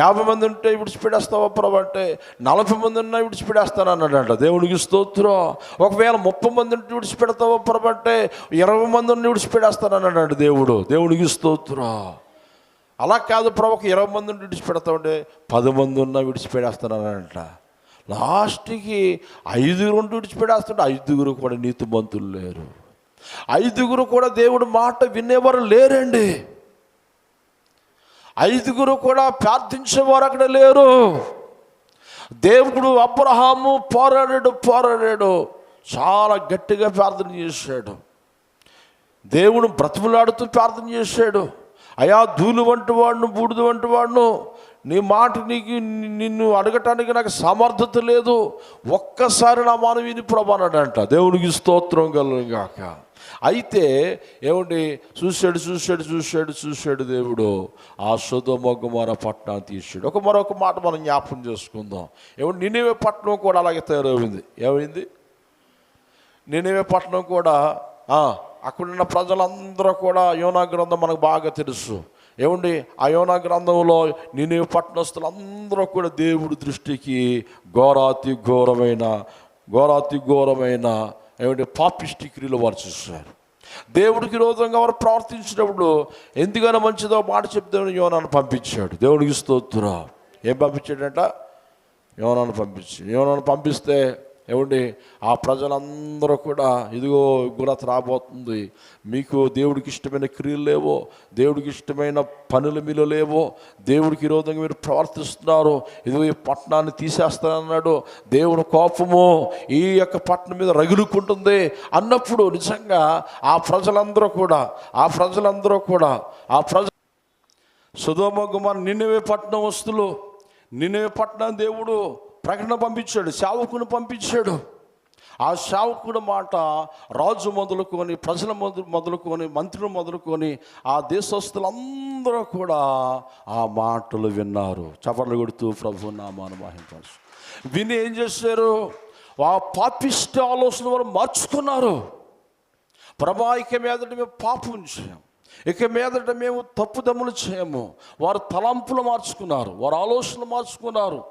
50 మంది ఉంటే విడిచిపెట్టేస్తావా ప్రభు అంటే, 40 మంది ఉన్నా విడిచిపెట్టేస్తాను అన్నాడంట. దేవుడికి స్తోత్రం. ఒకవేళ 30 మంది ఉంటే విడిచిపెడతావా ప్రభు అంటే, 20 మందిని విడిచిపెట్టేస్తాను అన్నాడంట దేవుడు. దేవుడికి స్తోత్రం. అలా కాదు ప్రభు, 20 మందిని విడిచిపెడతామంటే 10 మంది ఉన్నా విడిచిపెడేస్తున్నానంట. లాస్ట్కి 5 విడిచిపెడేస్తుంటే 5 కూడా నీతిమంతులు లేరు. 5 కూడా దేవుడు మాట వినేవారు లేరండి. 5 కూడా ప్రార్థించేవారు అక్కడ లేరు. దేవుడు అబ్రహాము పోరాడాడు, చాలా గట్టిగా ప్రార్థన చేశాడు. దేవుడు బ్రతిమలాడుతూ ప్రార్థన చేశాడు. అయా ధూళి వంటి వాడును, బూడిద వంటి వాడును, నీ మాట నిన్ను అడగటానికి నాకు సమర్థత లేదు, ఒక్కసారి నా మాట విని ప్రభు అన్నాడంట. దేవునికి స్తోత్రం కలుగుగాక. అయితే ఏమండి, చూశాడు దేవుడు ఆ సొదొమ గొమొర్రా పట్టణాన్ని తీసాడు. మరొక మాట మనం జ్ఞాపకం చేసుకుందాం. ఏమండి, నినివే పట్టణం కూడా అలాగే తయారైంది. ఏమైంది? నినివే పట్టణం కూడా అక్కడున్న ప్రజలందరూ కూడా, యోనా గ్రంథం మనకు బాగా తెలుసు. ఏమండి, ఆ యోనా గ్రంథంలో నినివే పట్టణస్తులందరూ కూడా దేవుడి దృష్టికి ఘోరాతి ఘోరమైన ఏమంటే పాపిష్టి క్రియలు వారు చేశారు. దేవుడికి విరోధంగా వారు ప్రవర్తించినప్పుడు ఎందుకైనా మంచిదో మాట చెప్తామని యోనాను పంపించాడు. దేవుడికి స్తోత్రం. ఏం పంపించాడంట? యోనాను పంపిస్తే ఏమండి, ఆ ప్రజలందరూ కూడా ఇదిగో గురత రాబోతుంది, మీకు దేవుడికి ఇష్టమైన క్రియలు లేవో, దేవుడికి ఇష్టమైన పనులు మీలో లేవో, దేవుడికి విరోధంగా మీరు ప్రవర్తిస్తున్నారు, ఇదిగో ఈ పట్టణాన్ని తీసేస్తానన్నాడు, దేవుని కోపము ఈ యొక్క పట్టణం మీద రగులుకుంటుంది అన్నప్పుడు నిజంగా ఆ ప్రజలందరూ కూడా సొదొమ గొమొర్రా నినివే పట్టణం వస్తులు, నినివే పట్టణం దేవుడు ప్రకటన పంపించాడు, సేవకుని పంపించాడు. ఆ సేవకుడు మాట రాజు మొదలుకొని, ప్రజల మొదలుకొని, మంత్రులు మొదలుకొని, ఆ దేశస్తులందరూ కూడా ఆ మాటలు విన్నారు. చపర్లు కొడుతూ ప్రభు నామాన్ని మహింపరచు. విని ఏం చేశారు? ఆ పాపిష్ట ఆలోచన వారు మార్చుకున్నారు. ప్రభా, ఇక మీదట మేము పాపం చేయం, ఇక మీదట మేము తప్పుదమ్ములు చేయము. వారు తలంపులు మార్చుకున్నారు, వారు ఆలోచనలు మార్చుకున్నారు,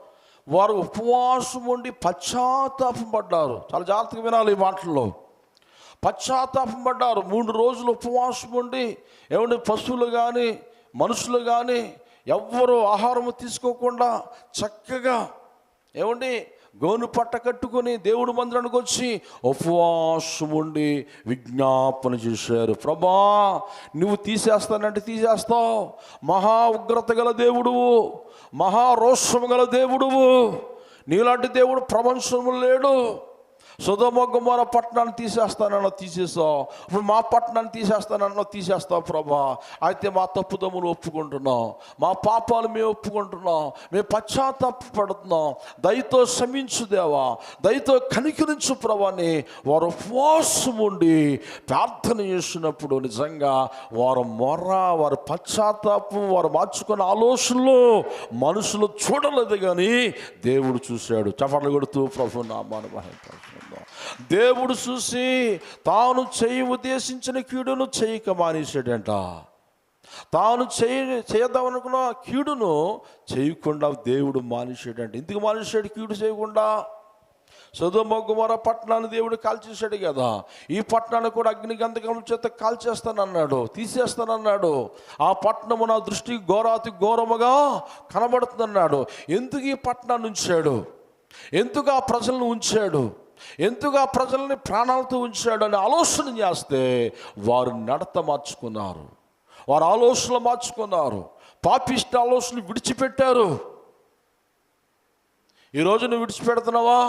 వారు ఉపవాసం ఉండి పశ్చాత్తాపం పడ్డారు. చాలా జాగ్రత్తగా వినాలి ఈ మాటల్లో. పశ్చాత్తాపం పడ్డారు. 3 రోజులు ఉపవాసం ఉండి, ఏమంటే పశువులు కానీ మనుషులు కానీ ఎవ్వరూ ఆహారము తీసుకోకుండా చక్కగా ఏమండి గోను పట్ట కట్టుకొని దేవుడి మందిరానికి వచ్చి ఉపవాసం ఉండి విజ్ఞాపన చేశారు. ప్రభా, నువ్వు తీసేస్తానంటే తీసేస్తావు, మహా ఉగ్రత గల దేవుడువు, మహారోషము గల దేవుడువు, నీలాంటి దేవుడు ప్రపంచంలో లేడు. సొదొమ గొమొర్రా పట్టణాన్ని తీసేస్తావు, ఇప్పుడు మా పట్టణాన్ని తీసేస్తావు ప్రభా. అయితే మా తప్పుదమ్ములు ఒప్పుకుంటున్నాం, మా పాపాలు మేము ఒప్పుకుంటున్నాం, మేము పశ్చాత్తాపడుతున్నాం, దయతో క్షమించు దేవా, దయతో కనికరించు ప్రభాని వారు ఉపవాసం ఉండి ప్రార్థన చేసినప్పుడు నిజంగా వారి పశ్చాత్తాపం, వారు మార్చుకున్న ఆలోచనలు మనుషులు చూడలేదు కానీ దేవుడు చూశాడు. చపర్లు కొడుతూ ప్రభు నామాన్ని మహింపరచు. దేవుడు చూసి తాను ఉద్దేశించిన కీడును చేయక మానేశాడంట. తాను చేయదామనుకున్న కీడును చేయకుండా దేవుడు మానేశాడంట. ఎందుకు మానేశాడు కీడు చేయకుండా? సొదొమ గొమొర్రా పట్టణాన్ని దేవుడు కాల్చేశాడు కదా, ఈ పట్టణాన్ని కూడా అగ్ని గంధకముల చేత కాల్చేస్తానన్నాడు, తీసేస్తానన్నాడు. ఆ పట్టణము నా దృష్టికి ఘోరాతి ఘోరముగా కనబడుతుందన్నాడు. ఎందుకు ఈ పట్టణాన్ని ఉంచాడు? ఎందుకు ఆ ప్రజలను ఉంచాడు? ఎందుకు ఆ ప్రజల్ని ప్రాణాలతో ఉంచాడు అని ఆలోచన చేస్తే వారు నడత మార్చుకున్నారు, వారు ఆలోచనలు మార్చుకున్నారు, పాపిష్ట ఆలోచనలు విడిచిపెట్టారు. ఈరోజు నువ్వు విడిచిపెడుతున్నావా?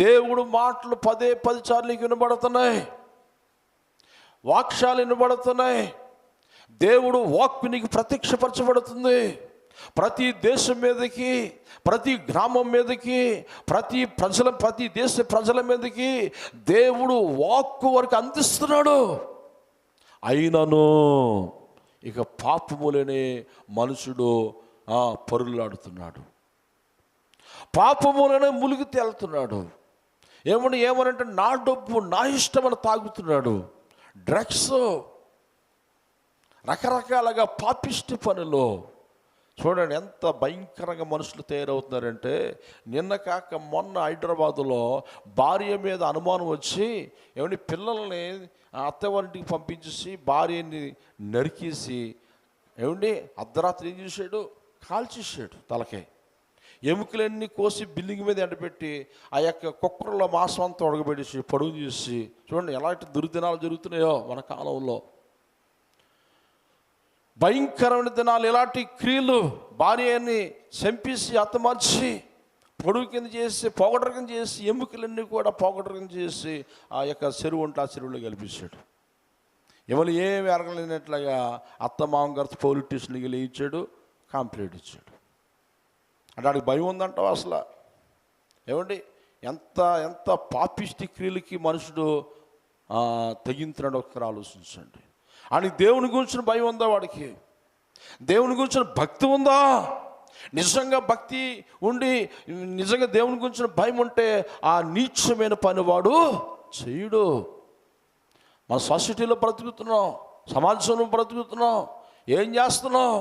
దేవుడు మాటలు 10 సార్లు నీకు వినబడుతున్నాయి, వాక్యాలు వినబడుతున్నాయి, దేవుడు వాక్కు నీకు ప్రత్యక్షపరచబడుతుంది. ప్రతి దేశం మీదకి, ప్రతి గ్రామం మీదకి, ప్రతి దేశ ప్రజల మీదకి దేవుడు వాక్కు వారికి అందిస్తున్నాడు. అయినను ఇక పాపములనే మనుషుడు పరులాడుతున్నాడు, పాపములనే ములిగి తేలుతున్నాడు. ఏమనంటే నా డబ్బు నా ఇష్టమని తాగుతున్నాడు, డ్రగ్స్, రకరకాలుగా పాపిష్టి పనులు. చూడండి ఎంత భయంకరంగా మనుషులు తయారవుతున్నారంటే, నిన్న కాక మొన్న హైదరాబాదులో భార్య మీద అనుమానం వచ్చి ఏమంటే పిల్లల్ని అత్తవారింటికి పంపించేసి భార్యని నరికేసి ఏమండి అర్ధరాత్రి ఏం చేశాడు? కాల్చేసాడు తలకే. ఎముకలన్నీ కోసి బిల్డింగ్ మీద ఎండబెట్టి ఆ యొక్క కుక్కర్లో మాంసం అంతా ఉడకబెట్టేసి పొడుగు చేసి, చూడండి ఎలాంటి దుర్దినాలు జరుగుతున్నాయో మన కాలంలో. భయంకరమైన దినాలు, ఇలాంటి క్రియలు, భార్యని చంపేసి హతమార్చి పొడుగు కింద చేసి పొగడర కింద చేసి ఎముకలన్నీ కూడా పొగడర కింద చేసి ఆ యొక్క చెరువు ఉంటే ఆ చెరువులో కలిపేశాడు. ఎవరు ఏం ఎరగలేనట్లుగా అత్త మామగారితో పోలీస్ స్టేషన్కి వెళ్ళి ఇచ్చాడు, కంప్లైంట్ ఇచ్చాడు. అంటే వాడికి భయం ఉందంటావు అసలు? ఏమండి, ఎంత ఎంత పాపిష్టి క్రియలకి మనుషుడు తెగింతున్నాడు ఒకసారి ఆలోచించండి. అని దేవుని గురించిన భయం ఉందా వాడికి? దేవుని గురించిన భక్తి ఉందా? నిజంగా భక్తి ఉండి నిజంగా దేవుని గురించిన భయం ఉంటే ఆ నీచమైన పని వాడు చేయడు. మన సొసైటీలో బ్రతుకుతున్నాం, సమాజంలో బ్రతుకుతున్నాం, ఏం చేస్తున్నావు?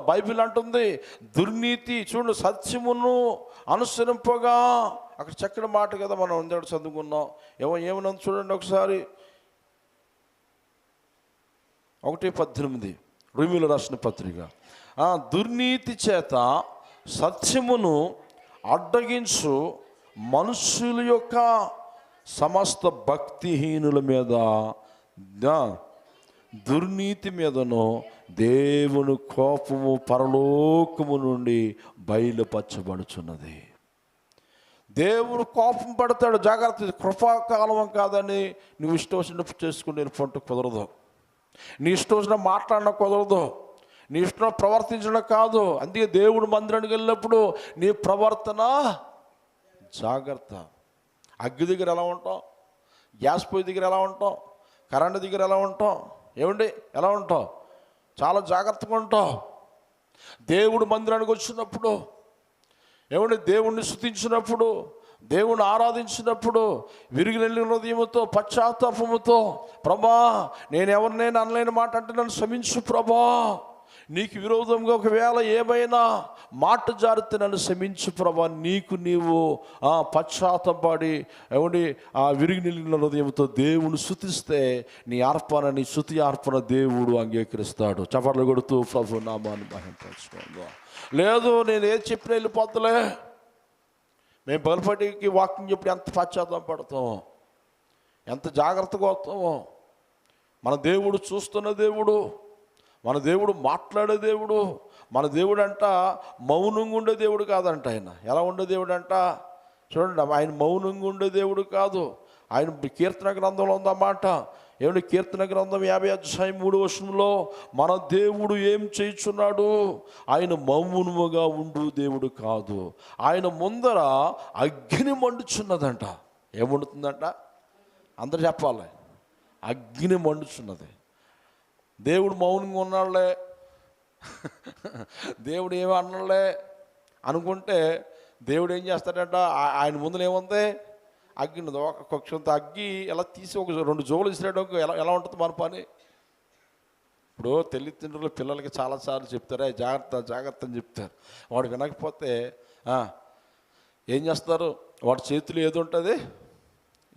బైబిల్ అంటుంది దుర్నీతి చూడు సత్యమును అనుసరింపగా. అక్కడ చక్కని మాట కదా, మనం అందరూ చదువుకున్నాం. ఏమన్నా చూడండి ఒకసారి, 1:18 రోమీయులు రాసిన పత్రిక. దుర్నీతి చేత సత్యమును అడ్డగించు మనుషుల యొక్క సమస్త భక్తిహీనుల మీద, దుర్నీతి మీదను దేవుని కోపము పరలోకము నుండి బయలుపరచబడుచున్నది. దేవుడు కోపం పడతాడు, జాగ్రత్త. కృపాకాలం కాదని నువ్వు ఇష్టం వచ్చినప్పుడు చేసుకుని వెళ్ళిపోవటం కుదరదు. నీ ఇష్టం వచ్చిన మాట్లాడడం కుదరదు, నీ ఇష్టం ప్రవర్తించడం కాదు. అందుకే దేవుడు మందిరానికి వెళ్ళినప్పుడు నీ ప్రవర్తన జాగ్రత్త. అగ్గి దగ్గర ఎలా ఉంటాం, గ్యాస్ పొయ్యి దగ్గర ఎలా ఉంటాం, కరెంటు దగ్గర ఎలా ఉంటాం, ఏమండి ఎలా ఉంటాం? చాలా జాగ్రత్తగా ఉంటాం. దేవుడు మందిరానికి వచ్చినప్పుడు, ఏమండి దేవుణ్ణి స్తుతించినప్పుడు, దేవుని ఆరాధించినప్పుడు విరిగి నెల్లి హృదయముతో పశ్చాత్తాపముతో, ప్రభా నేను ఎవరినైనా అనలేని మాట అంటే నన్ను క్షమించు ప్రభా, నీకు విరోధంగా ఒకవేళ ఏమైనా మాట జారితే నన్ను క్షమించు ప్రభా, నీకు నీవు పశ్చాత్తాపడి ఏమండి ఆ విరిగి నెల్లిన హృదయంతో దేవుని స్తుతిస్తే నీ అర్పణ, నీ స్తుతి అర్పణ దేవుడు అంగీకరిస్తాడు. చపర్లు కొడుతూ ప్రభు నామాన్ని మహిమపరచుకోండి. లేదు నేను ఏది చెప్పినా వెళ్ళిపోతలే. మేము బలపడికి వాకింగ్ చెప్పి ఎంత పశ్చాత్తాపం పడతామో, ఎంత జాగ్రత్తగా వస్తామో. మన దేవుడు చూస్తున్న దేవుడు, మన దేవుడు మాట్లాడే దేవుడు. మన దేవుడు అంట మౌనంగా ఉండే దేవుడు కాదంట. ఆయన ఎలా ఉండే దేవుడు అంట చూడండి. ఆయన మౌనంగా ఉండే దేవుడు కాదు. ఆయన కీర్తన గ్రంథంలో ఉందన్నమాట. ఏమంటే కీర్తన గ్రంథం 50:3 మన దేవుడు ఏం చేయుచున్నాడు? ఆయన మౌనముగా ఉండు దేవుడు కాదు, ఆయన ముందర అగ్ని మండుచున్నదంట. ఏమండుతుందంట? అందరు చెప్పాలి. అగ్ని మండుచున్నది. దేవుడు మౌనంగా ఉన్నాడులే, దేవుడు ఏమీ అన్నాడులే అనుకుంటే దేవుడు ఏం చేస్తాడంట? ఆయన ముందులో ఏముంది? అగ్గి. కొంత అగ్గి ఎలా తీసి ఒక 2 జోలు ఇసిరేయడం ఎలా ఎలా ఉంటుంది మన పని? ఇప్పుడు తల్లిదండ్రులు పిల్లలకి చాలాసార్లు చెప్తారు, జాగ్రత్త జాగ్రత్త అని చెప్తారు. వాడు వినకపోతే ఏం చేస్తారు? వాడి చేతులు ఏది ఉంటుంది,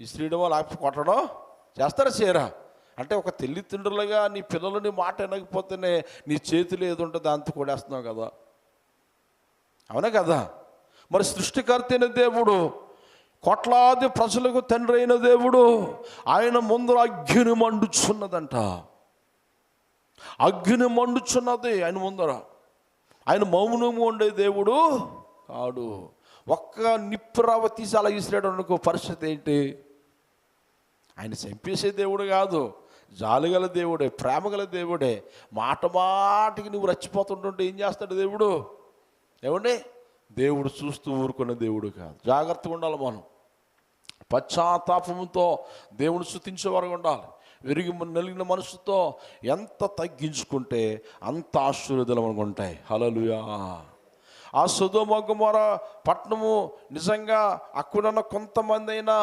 ఇసిరేయడమో లేకపోతే కొట్టడం చేస్తారా చేయరా? అంటే ఒక తల్లిదండ్రులుగా నీ పిల్లలు నీ మాట వినకపోతేనే నీ చేతులు ఏది ఉంటుంది అంత కొడేస్తున్నావు కదా, అవునా కదా? మరి సృష్టికర్త అయిన దేవుడు, కోట్లాది ప్రజలకు తండ్రి అయిన దేవుడు, ఆయన ముందర అగ్ని మండుచున్నదంట. అగ్ని మండుచున్నది ఆయన ముందర. ఆయన మౌనము ఉండే దేవుడు కాడు. ఒక్క నిప్పురవ్వ తీసి అలా ఇసిరాడు అనుకో, పరిస్థితి ఏంటి? ఆయన చంపేసే దేవుడు కాదు, జాలిగల దేవుడే, ప్రేమగల దేవుడే. మాట మాటికి నువ్వు రచ్చిపోతుంటుంటే ఏం చేస్తాడు దేవుడు? ఏమండి, దేవుడు చూస్తూ ఊరుకునే దేవుడు కాదు. జాగ్రత్తగా ఉండాలి మనం. పశ్చాత్తాపంతో దేవుని స్తుతించేవారు ఉండాలి. విరిగి నలిగిన మనసుతో ఎంత తగ్గించుకుంటే అంత ఆశీర్వాదాలు మనకు ఉంటాయి. హల్లెలూయా. ఆ సొదొమ గొమొర్ర పట్టణము నిజంగా అక్కడున్న కొంతమంది అయినా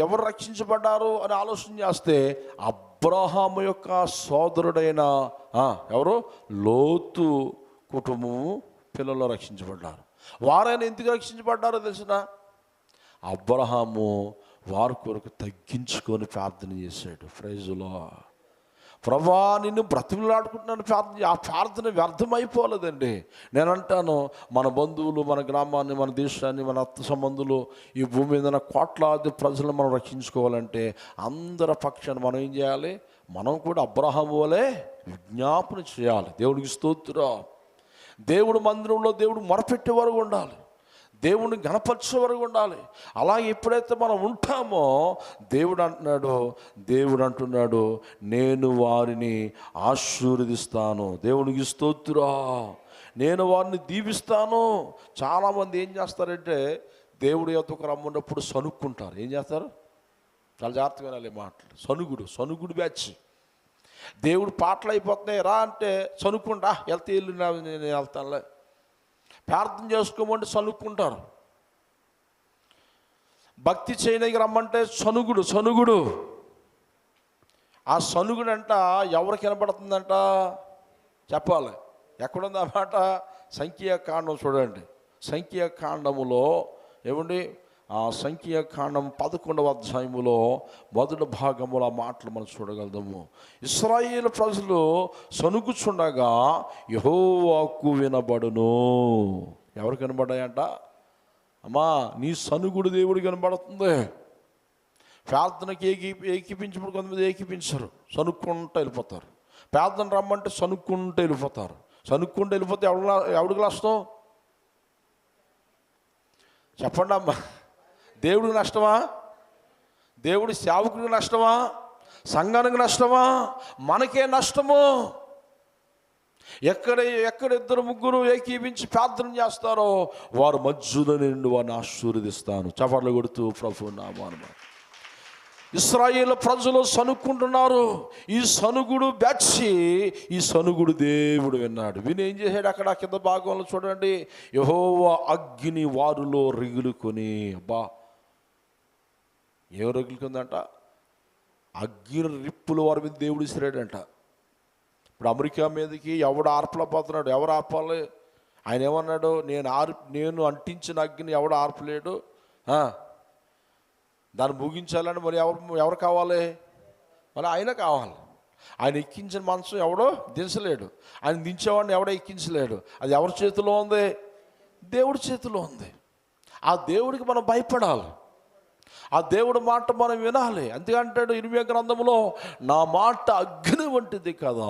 ఎవరు రక్షించబడ్డారు అని ఆలోచన చేస్తే అబ్రహాము యొక్క సోదరుడైన ఎవరు? లోతు కుటుంబము పిల్లలు రక్షించబడ్డారు. వారైనా ఎందుకు రక్షించబడ్డారో తెలిసిన? అబ్రహాము వారి కొరకు తగ్గించుకొని ప్రార్థన చేశాడు. Praise Lord. ప్రభువా నిన్ను బ్రతిమలాడుకుంటున్నాను ప్రార్థన. ఆ ప్రార్థన వ్యర్థమైపోలేదండి. నేను అంటాను, మన బంధువులు, మన గ్రామాన్ని, మన దేశాన్ని, మన రక్త సంబంధులు, ఈ భూమి మీద కోట్లాది ప్రజలను మనం రక్షించుకోవాలంటే అందరి పక్షాన్ని మనం ఏం చేయాలి? మనం కూడా అబ్రహాము వలె విజ్ఞాపన చేయాలి. దేవుడికి స్తోత్రం. దేవుడు మందిరంలో దేవుడు మొరపెట్టేవారు ఉండాలి. దేవుడిని గణపరిచే వరకు ఉండాలి. అలాగే ఎప్పుడైతే మనం ఉంటామో దేవుడు అంటున్నాడు నేను వారిని ఆశీర్వదిస్తాను. దేవునికి స్తోత్రం. నేను వారిని దీవిస్తాను. చాలామంది ఏం చేస్తారంటే దేవుడి యొద్దకు రమ్మన్నప్పుడు సనుక్కుంటారు. ఏం చేస్తారు? చాలా జాగ్రత్తగా వినాలి మాటలు. సనుగుడు బ్యాచ్. దేవుడు పాటలు అయిపోతున్నాయి రా అంటే సనుక్కుంటా వెళ్తే ఇల్లు నేను వెళ్తానులే. ప్రార్థన చేసుకోమంటే సనుక్కుంటారు. భక్తి చేయడానికి రమ్మంటే సనుగుడు. ఆ సనుగుడు అంట ఎవరికి వినపడుతుందంట చెప్పాలి. ఎక్కడుంది ఆ మాట? సంఖ్యాకాండం చూడండి. సంఖ్యాకాండములో ఏమండి, ఆ సంఖ్యాకాండం 11వ అధ్యాయములో మొదటి భాగములో ఆ మాటలు మనం చూడగలము. ఇశ్రాయేలు ప్రజలు సనుగుచుండగా యెహోవాకు వినబడును. ఎవరు కనబడ్డాయంట? అమ్మా నీ సనుగుడు దేవుడు కనబడుతుంది. ప్రార్థనకి ఏకీపించినప్పుడు కొంతమంది ఏకీపించరు, సనుక్కుంటూ వెళ్ళిపోతారు. ప్రార్థన రమ్మంటే సనుక్కుంటూ వెళ్ళిపోతారు. సనుక్కుంటూ వెళ్ళిపోతే ఎవడికి నష్టం చెప్పండి అమ్మా? దేవుడికి నష్టమా? దేవుడి సేవకుడికి నష్టమా? సంఘానికి నష్టమా? మనకే నష్టము. ఎక్కడ ఇద్దరు ముగ్గురు ఏకీపించి ప్రార్థన చేస్తారో వారు మధ్యలో నుండి వారిని ఆశీర్వదిస్తాను. చపట్లు కొడుతూ ప్రభు నామమున. ఇశ్రాయేలు ప్రజలు సనుక్కుంటున్నారు. ఈ సనుగుడు బ్యాచి, ఈ సనుగుడు దేవుడు విన్నాడు. విని ఏం చేశాడు? అక్కడ కింద భాగంలో చూడండి, యెహోవా అగ్ని వారిలో రగులుకొని. అబ్బా ఏం రగులుకుందంట? అగ్ని రిప్పులు వారి మీద దేవుడు ఇసిరాడంట. ఇప్పుడు అమెరికా మీదకి ఎవడు ఆర్పలేకపోతున్నాడు? ఎవరు ఆర్పాలి? ఆయన ఏమన్నాడు? నేను అంటించిన అగ్ని ఎవడు ఆర్పలేడు, దాన్ని ముగించాలని మరి ఎవరు కావాలి? మరి ఆయన కావాలి. ఆయన ఎక్కించిన మనసు ఎవడో దించలేడు. ఆయన దించేవాడిని ఎవడో ఎక్కించలేడు. అది ఎవరి చేతిలో ఉంది? దేవుడి చేతిలో ఉంది. ఆ దేవుడికి మనం భయపడాలి. ఆ దేవుడి మాట మనం వినాలి. అందుకంటాడు ఇర్మీయా గ్రంథంలో, నా మాట అగ్ని వంటిది కదా.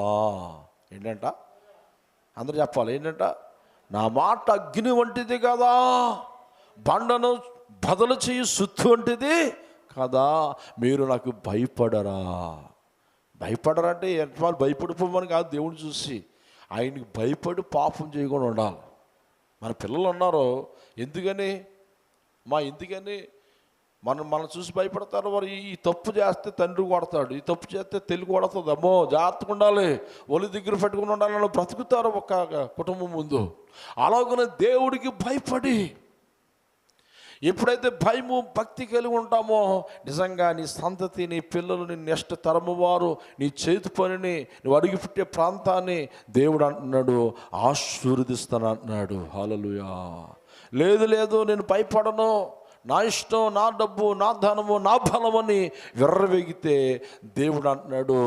ఏంటంట? అందరూ చెప్పాలి. ఏంటంట? నా మాట అగ్ని వంటిది కదా, బండను బదలు చేయి సుత్తు వంటిది కదా, మీరు నాకు భయపడరంటే ఎంతమంది భయపడిపోమని కాదు. దేవుడిని చూసి ఆయనకి భయపడి పాపం చేయకుండా ఉండాలి. మన పిల్లలు ఉన్నారు, ఎందుకని మనం చూసి భయపడతారు. వారు ఈ తప్పు చేస్తే తండ్రి కొడతాడు, ఈ తప్పు చేస్తే తెలుగు కొడుతుంది, అమ్మో జాగ్రత్తగా ఉండాలి, ఒలి దగ్గర పెట్టుకుని ఉండాలని బ్రతుకుతారు ఒక కుటుంబం ముందు. అలాగనే దేవుడికి భయపడి ఎప్పుడైతే భయము భక్తి కలిగి ఉంటామో నిజంగా నీ సంతతి, నీ పిల్లలు, నీ నెక్స్ట్ తరము వారు, నీ చేతి పనిని, నువ్వు అడుగు పెట్టే ప్రాంతాన్ని దేవుడు అంటున్నాడు ఆశీర్వదిస్తాను అంటున్నాడు. హల్లెలూయా. లేదు నేను భయపడను, నా ఇష్టం, నా డబ్బు, నా ధనము, నా బలమని విర్రవేగితే దేవుడు అంటున్నాడు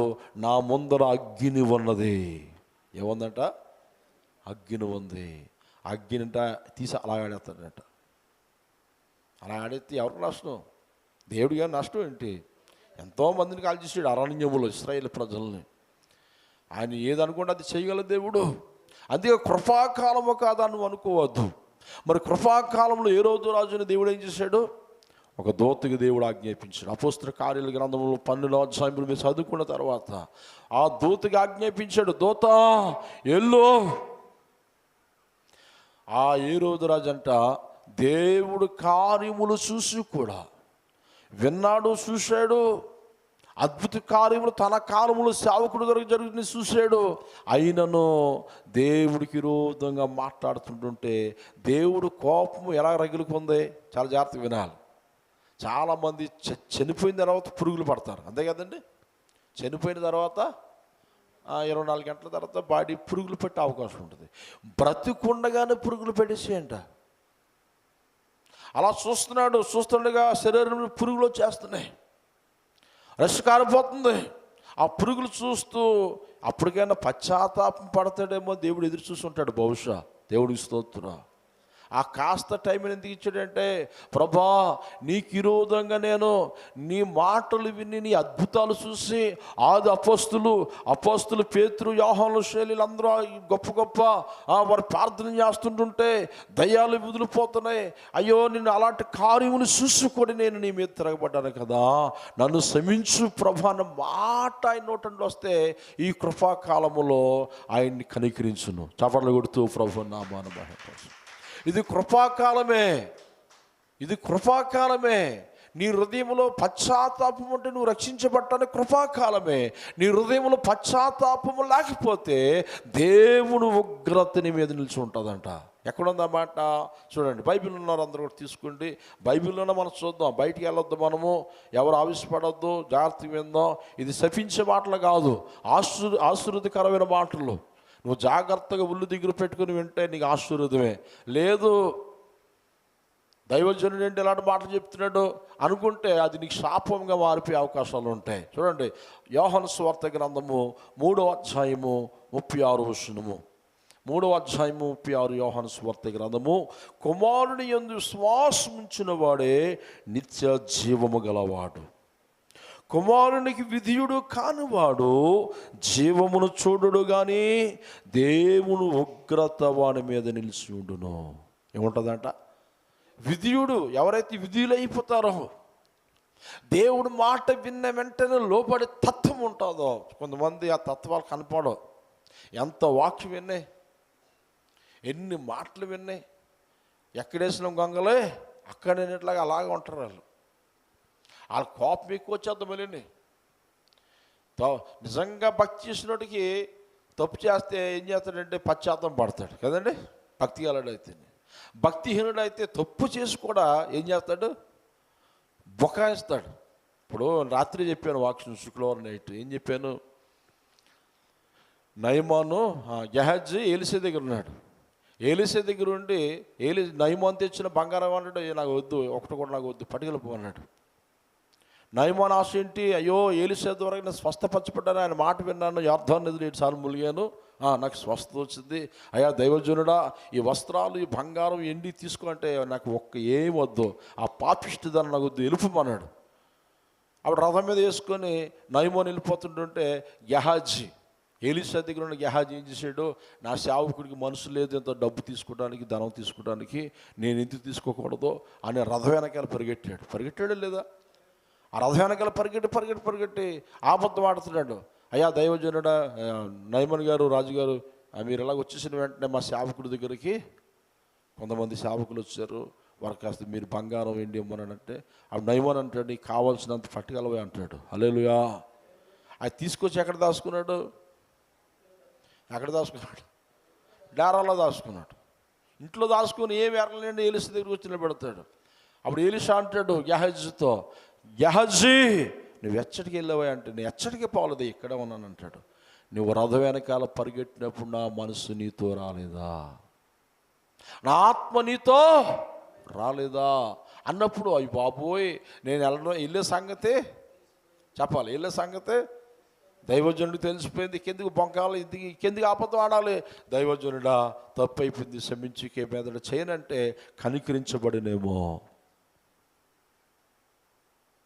నా ముందర అగ్ని ఉన్నది. ఏముందంట? అగ్ని ఉంది. అగ్ని అంట తీసి అలా ఆడేస్తాడట. అలా ఆడేస్తే ఎవరికి నష్టం? దేవుడిగా నష్టం ఏంటి? ఎంతోమందిని కాల్చేసాడు అరణ్యములో ఇశ్రాయేలు ప్రజల్ని. ఆయన ఏదనుకుంటే అది చేయగల దేవుడు. అందుకే కృపాకాలము కాదా నువ్వు అనుకోవద్దు. మరి కృపాకాలంలో ఏ రోజు రాజుని దేవుడు ఏం చేశాడు? ఒక దూతకి దేవుడు ఆజ్ఞాపించాడు. అపోస్తల కార్యాల గ్రంథంలో 12వ అధ్యాయంలో మీరు చదువుకున్న తర్వాత ఆ దూతకి ఆజ్ఞాపించాడు, దూత ఎల్లో. ఆ ఏ రోజు రాజు అంట దేవుడు కార్యములు చూసి కూడా విన్నాడు, చూశాడు. అద్భుత కార్యములు తన కాలములు సేవకుడు జరుగుతుంది చూశాడు. అయినను దేవుడికి విరోధంగా మాట్లాడుతుంటుంటే దేవుడు కోపము ఎలా రగులుకుంది? చాలా జాగ్రత్తగా వినాలి. చాలామంది చనిపోయిన తర్వాత పురుగులు పడతారు, అంతే కదండి? చనిపోయిన తర్వాత 24 గంటల తర్వాత బాడీ పురుగులు పెట్టే అవకాశం ఉంటుంది. బ్రతికుండగానే పురుగులు పెట్టేసేయంట. అలా చూస్తుండగా శరీరంలో పురుగులు వచ్చేస్తున్నాయి, రష్ కారిపోతుంది. ఆ పురుగులు చూస్తూ అప్పటికైనా పశ్చాత్తాపం పడతాడేమో దేవుడు ఎదురు చూస్తుంటాడు బహుశా. దేవుడికి స్తోత్రం. ఆ కాస్త టైంని ఎందుకు ఇచ్చాడంటే, ప్రభా నీకు విరోధంగా నేను నీ మాటలు విని నీ అద్భుతాలు చూసి ఆది అపోస్తులు పేతురు యోహాను శైలిలు అందరూ గొప్ప గొప్ప వారు ప్రార్థన చేస్తుంటుంటే దయ్యాలు వదిలిపోతున్నాయి. అయ్యో నిన్ను అలాంటి కార్యములు చూసుకొని నేను నీ మీద తిరగబడ్డాను కదా, నన్ను క్షమించు ప్రభా అన్న మాట ఆయన నోటంలో వస్తే ఈ కృపాకాలములో ఆయన్ని కనికరించును. చపర్లు కొడుతూ ప్రభు నామాన మహిమపరచు. ఇది కృపాకాలమే. నీ హృదయంలో పశ్చాత్తాపం ఉంటే నువ్వు రక్షించబట్టానికి కృపాకాలమే. నీ హృదయంలో పశ్చాత్తాపము లేకపోతే దేవుని ఉగ్రతని మీద నిలిచి ఉంటుందంట. ఎక్కడుందన్నమాట చూడండి, బైబిల్ ఉన్నారు అందరూ కూడా తీసుకోండి. బైబిల్లోనే మనం చూద్దాం, బయటికి వెళ్ళొద్దు, మనము ఎవరు ఆవిష్పడొద్దు, జాగ్రత్తగా విందాం. ఇది శపించే మాటలు కాదు, ఆశీర్వదకరమైన మాటలు. నువ్వు జాగ్రత్తగా ఉల్లు దగ్గర పెట్టుకుని వింటే నీకు ఆశీర్వాదమే. లేదు దైవజనుడు ఏంటి ఇలాంటి మాటలు చెప్తున్నాడు అనుకుంటే అది నీకు శాపంగా మారిపోయే అవకాశాలు ఉంటాయి. చూడండి, యోహాను సువార్త గ్రంథము 3వ అధ్యాయము 36వ వచనము. 3వ అధ్యాయము 36 యోహాను సువార్త గ్రంథము. కుమారుని యందు విశ్వాసం ఉంచిన వాడే నిత్య జీవము గలవాడు, కుమారునికి విధేయుడు కానివాడు జీవమును చూడుడు కానీ దేవుని ఉగ్రత వాని మీద నిలిచి ఉండును. ఏముంటుందంట? విధేయుడు. ఎవరైతే విధేయులైపోతారో, దేవుడు మాట విన్న వెంటనే లోపడి తత్వం ఉంటుందో, కొంతమంది ఆ తత్వాలు కనపడవు. ఎంత వాక్యం విన్నాయి, ఎన్ని మాటలు విన్నాయి, ఎక్కడేసిన గొంగలే అక్కడేనట్లాగా అలాగే ఉంటారు వాళ్ళు. వాళ్ళ కోపం ఎక్కువ వచ్చేద్దాం. మళ్ళీ నిజంగా భక్తి చేసినోడికి తప్పు చేస్తే ఏం చేస్తాడంటే పశ్చాత్తాపం పడతాడు కదండి. భక్తి గలడైతే. భక్తిహీనుడు అయితే తప్పు చేసి కూడా ఏం చేస్తాడు? బొకాయిస్తాడు. ఇప్పుడు రాత్రి చెప్పాను వాక్యం, శుక్రవారం నైట్ ఏం చెప్పాను? నయమాను గెహజీ ఏలిసే దగ్గర ఉన్నాడు. ఏలిసే దగ్గర ఉండి నయమాన్ తెచ్చిన బంగారం అన్నాడు, నాకు వద్దు, ఒకటి కూడా నాకు వద్దు, పట్టుకెళ్ళిపో అన్నాడు. నయమాన్ ఆశ ఏంటి? అయ్యో ఏలిసే ద్వారా నేను స్వస్థపరచబడ్డాను, ఆయన మాట విన్నాను, యార్దాన్ నదిలో 7 సార్లు ములిగాను, నాకు స్వస్థత వచ్చింది. అయ్యా దైవజనుడా, ఈ వస్త్రాలు, ఈ బంగారం, ఎండి తీసుకో అంటే నాకు ఏం వద్దు, ఆ పాపిష్టిదాన్ని నాకు వద్దు, వెళ్ళిపోమన్నాడు. అప్పుడు రథం మీద వేసుకొని నయమాన్ వెళ్ళిపోతుంటుంటే గెహాజీ, ఏలిసా దగ్గర ఉన్న గెహాజీ ఏం చేశాడు? నా సేవకుడికి మనసు లేదు ఇంత డబ్బు తీసుకోవడానికి, ధనం తీసుకోవడానికి, నేను ఎందుకు తీసుకోకూడదు అని రథం వెనకాల పరిగెట్టాడు లేదా? ఆ రథం వెనకాల పరిగెట్టి ఆబద్ధం ఆడుతున్నాడు. అయ్యా దైవజనుడా, నయమాన్ గారు, రాజుగారు, మీరు ఇలాగ వచ్చేసిన వెంటనే మా సేవకుడి దగ్గరికి కొంతమంది సేవకులు వచ్చారు, వారు కాస్త మీరు బంగారం ఏంటి ఇమ్మనంటే, అప్పుడు నయమాన్ అంటాడు, నీకు కావాల్సినంత పట్టుకెళ్ళవే అంటాడు. హల్లెలూయా. అది తీసుకొచ్చి ఎక్కడ దాచుకున్నాడు? డేరాలో దాచుకున్నాడు. ఇంట్లో దాచుకుని ఏమి ఎరలండి ఏలిసా దగ్గరికి వచ్చి నిలబెడతాడు. అప్పుడు ఏలిసా అంటాడు గెహజీతో, గెహజీ నువ్వు ఎచ్చటికి వెళ్ళావా అంటే, నేను ఎచ్చటికి పోలేదు, ఇక్కడే ఉన్నాను అంటాడు. నువ్వు రథం వెనకాల పరిగెట్టినప్పుడు నా మనసు నీతో రాలేదా, నా ఆత్మ నీతో రాలేదా అన్నప్పుడు, అయ్యి బాబోయ్ నేను వెళ్ళే సంగతే చెప్పాలి, వెళ్ళే సంగతే దైవజనుడికి తెలిసిపోయింది. కిందికి బొంకాలి, కిందికి అబద్ధం ఆడాలి. దైవజనుడా తప్పు అయిపోయింది, క్షమించి మీదట చేయనంటే కనికరించబడినేమో.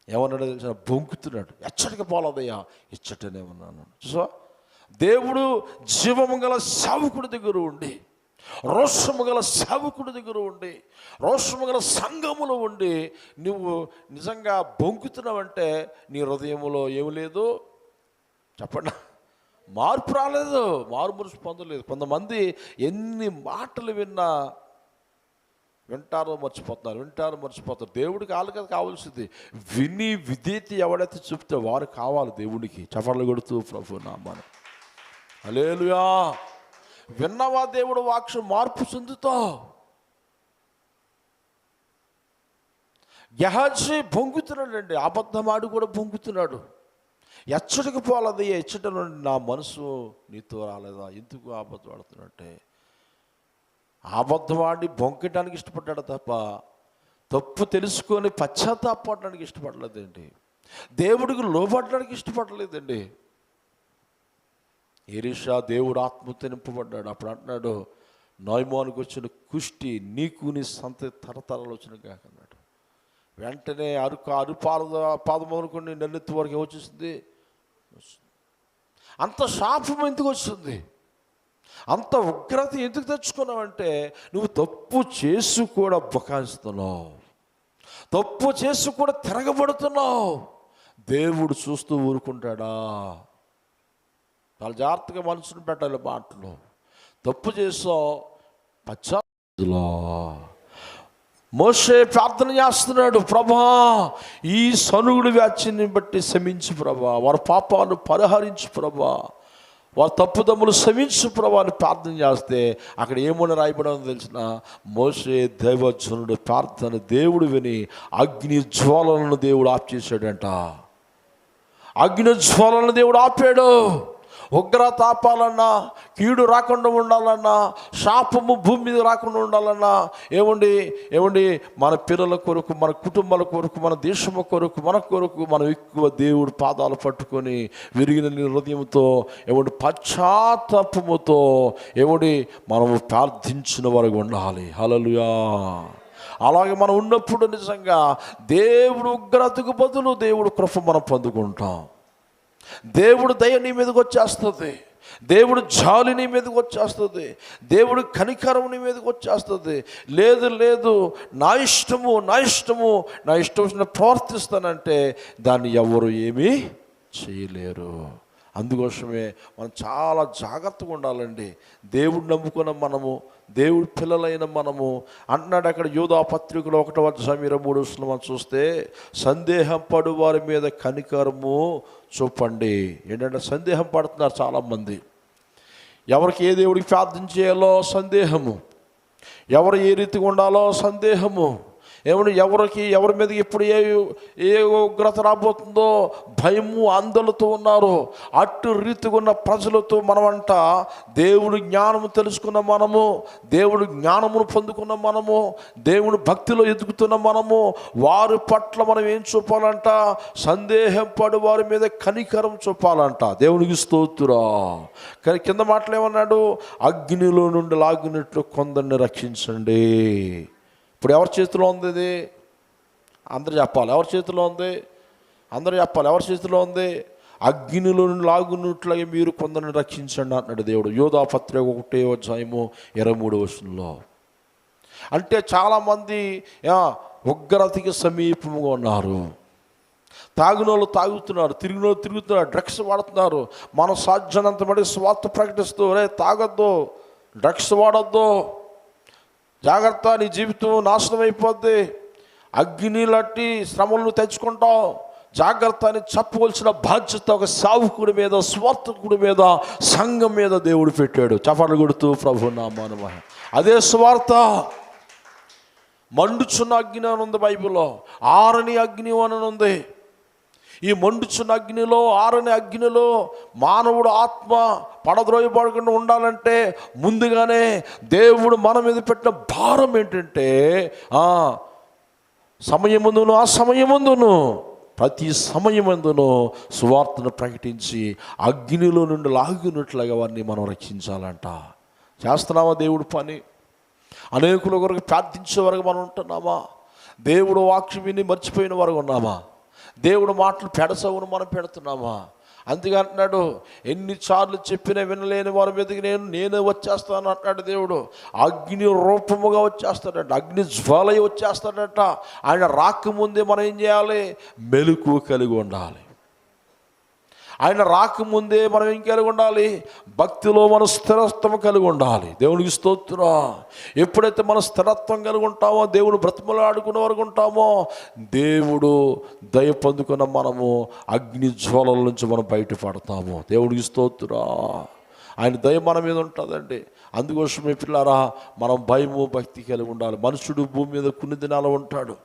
ఏమన్నాడో తెలిసిన? బొంకుతున్నాడు. ఎచ్చటికి పోలేదయ్యా, ఇచ్చటనే ఉన్నాను. సో దేవుడు జీవము గల సేవకుడి దగ్గర ఉండి, రోషము గల సేవకుడి దగ్గర ఉండి, రోషము గల సంఘములో ఉండి నువ్వు నిజంగా బొంకుతున్నావంటే నీ హృదయంలో ఏమి లేదు చెప్పండి, మార్పు రాలేదు, మారుమనసు పొందలేదు. కొంతమంది ఎన్ని మాటలు వింటారో మర్చిపోతారు. దేవుడికి వాళ్ళకి కావాల్సింది విని విధేయత ఎవడైతే చూపితే వారు కావాలి దేవుడికి. చపర్లు కొడుతూ ప్రభు నామాను హల్లెలూయా. విన్నవా దేవుడు వాక్యం మార్పు చెందుతావు. గెహాజీ బొంగుతున్నాడండి, అబద్ధమాడు కూడా బొంగుతున్నాడు. ఎచ్చటికి పోలది, ఎచ్చట నుండి నా మనసు నీతో రాలేదా? ఎందుకు అబద్ధం ఆడుతున్నట్టే? అబద్ధమాడి బొంకటానికి ఇష్టపడ్డాడు తప్ప తప్పు తెలుసుకొని పశ్చాత్తాపడడానికి ఇష్టపడలేదండి. దేవుడికి లోబడడానికి నయమానుకు వచ్చిన కుష్టి నీకు నీ సంతతి తరతరాలు వచ్చిన కాకన్నాడు. వెంటనే పాదం అనుకుని నెల్లెత్తి వరకు ఏమొచ్చేసింది? అంత శాపం ఎందుకు వచ్చింది? అంత ఉగ్రత ఎందుకు తెచ్చుకున్నావంటే నువ్వు తప్పు చేసి కూడా బకాయిస్తున్నావు, తప్పు చేసి కూడా తిరగబడుతున్నావు. దేవుడు చూస్తూ ఊరుకుంటాడా? చాలా జాగ్రత్తగా మనసును పెట్టాలి మాటలు. తప్పు చేసావు, పశ్చాత్తాపంలో మోషే ప్రార్థన చేస్తున్నాడు, ప్రభా ఈ సనుగుడు వ్యాధిని బట్టి క్షమించు ప్రభా, వారి పాపాలను పరిహరించు ప్రభా, వారి తప్పుదమ్ములు క్షమించు ప్రభా అని ప్రార్థన చేస్తే అక్కడ ఏమని రాయబడదో తెలిసిన? మోషే దైవజనుడు ప్రార్థన దేవుడు విని అగ్ని జ్వాలలను దేవుడు ఆఫ్ చేశాడంట. అగ్ని జ్వాలలను దేవుడు ఆపాడు. ఉగ్రత ఆపాలన్నా, కీడు రాకుండా ఉండాలన్నా, శాపము భూమి మీద రాకుండా ఉండాలన్నా, ఏమండి మన పిల్లల కొరకు, మన కుటుంబాల కొరకు, మన దేశము కొరకు, మన కొరకు మనం ఎక్కువ దేవుడు పాదాలు పట్టుకొని విరిగిన హృదయంతో పశ్చాత్తాపముతో మనము ప్రార్థించిన వారికి ఉండాలి. హల్లెలూయా. అలాగే మనం ఉన్నప్పుడు నిజంగా దేవుడు ఉగ్రతకు బదులు దేవుడు కృప మనం పొందుకుంటాం. దేవుడు దయ నీ మీదకి వచ్చేస్తుంది, దేవుడు జాలి నీ మీదకి వచ్చేస్తుంది, దేవుడు కనికరం నీ మీదకి వచ్చేస్తుంది. లేదు నా ఇష్టము వచ్చిన ప్రవర్తిస్తానంటే దాన్ని ఎవరు ఏమీ చేయలేరు. అందుకోసమే మనం చాలా జాగ్రత్తగా ఉండాలండి. దేవుడు నమ్ముకున్న మనము, దేవుడి పిల్లలైన మనము అంటున్నాడు అక్కడ యూదా పత్రికలో 1:23 మనం చూస్తే, సందేహం పడు వారి మీద కనికరము చూపండి. ఏంటంటే సందేహం పడుతున్నారు చాలామంది. ఎవరికి ఏ దేవుడికి ప్రార్థన చేయాలో సందేహము, ఎవరు ఏ రీతిగా ఉండాలో సందేహము, ఎవరి మీద ఎప్పుడు ఏ ఉగ్రత రాబోతుందో భయము ఆందోళనతో ఉన్నారు. అటు రీతిగా ఉన్న ప్రజలతో మనమంట దేవుడు జ్ఞానము తెలుసుకున్న మనము, దేవుడు జ్ఞానమును పొందుకున్న మనము, దేవుడు భక్తిలో ఎదుగుతున్న మనము, వారి పట్ల మనం ఏం చూపాలంట? సందేహం పడు వారి మీద కనికరం చూపాలంట. దేవునికి స్తోత్రం. కానీ కింద మాటలు ఏమన్నాడు? అగ్నిలో నుండి లాగినట్లు కొందరిని రక్షించండి. ఇప్పుడు ఎవరి చేతిలో ఉంది ఇది? అందరూ చెప్పాలి. ఎవరి చేతిలో ఉంది? అందరూ చెప్పాలి. ఎవరి చేతిలో ఉంది? అగ్నిలో లాగున్నట్లుగా మీరు కొందరిని రక్షించండి అంటున్నాడు దేవుడు. యోధా పత్రిక 1:23 అంటే చాలామంది ఉగ్రతకి సమీపంగా ఉన్నారు. తాగినోళ్ళు తాగుతున్నారు, తిరిగినోళ్ళు తిరుగుతున్నారు, డ్రగ్స్ వాడుతున్నారు. మనం సాధ్యనంత మటుకు స్వార్థ ప్రకటిస్తూ తాగొద్దు, డ్రగ్స్ వాడొద్దు, జాగ్రత్త, నీ జీవితం నాశనం అయిపోద్ది, అగ్నిలాంటి శ్రమలను తెచ్చుకుంటావు, జాగ్రత్త అని చెప్పవలసిన బాధ్యత ఒక సావుకుడి మీద, స్వార్థకుడి మీద, సంఘం మీద దేవుడు పెట్టాడు. చప్పట్లు కొడుతూ ప్రభు నామాన. అదే స్వార్థ. మండుచున్న అగ్ని అని ఉంది బైబిల్లో, ఆరని అగ్ని అని ఉంది. ఈ మండుచున్న అగ్నిలో, ఆరని అగ్నిలో మానవుడు ఆత్మ పడద్రోయబడకుండా ఉండాలంటే ముందుగానే దేవుడు మన మీద పెట్టిన భారం ఏంటంటే సమయమందును అసమయమందును ప్రతి సమయమందును సువార్తను ప్రకటించి అగ్నిలో నుండి లాగినట్లుగా వారిని మనం రక్షించాలంట. చేస్తున్నామా దేవుడు పని? అనేకుల కొరకు ప్రార్థించే వరకు మనం ఉంటున్నామా? దేవుడు వాక్యం విని మర్చిపోయిన వరకు ఉన్నామా? దేవుడు మాటలు పెడసవును మనం పెడుతున్నామా? అందుకే అంటున్నాడు, ఎన్నిసార్లు చెప్పినా వినలేని వారి మీదకి నేనే వచ్చేస్తాను అంటున్నాడు దేవుడు. అగ్ని రూపముగా వచ్చేస్తాడంట, అగ్ని జ్వాలయ వచ్చేస్తాడంట. ఆయన రాకముందే మనం ఏం చేయాలి? మెలకువ కలిగి ఉండాలి. ఆయన రాకముందే మనం ఏం కలిగి ఉండాలి? భక్తిలో మనం స్థిరత్వం కలిగి ఉండాలి. దేవునికి స్తోత్రం. ఎప్పుడైతే మనం స్థిరత్వం కలిగి ఉంటామో, దేవుడు బ్రతిమలాడుకునే వరకు ఉంటామో, దేవుడు దయ పొందుకున్న మనము అగ్ని జ్వాలల నుంచి మనం బయటపడతాము. దేవునికి స్తోత్రం. ఆయన దయ మన మీద ఉంటుందండి. అందుకోసమే పిల్లారా, మనం భయము భక్తి కలిగి ఉండాలి. మనుషుడు భూమి మీద కొన్ని దినాలు ఉంటాడు,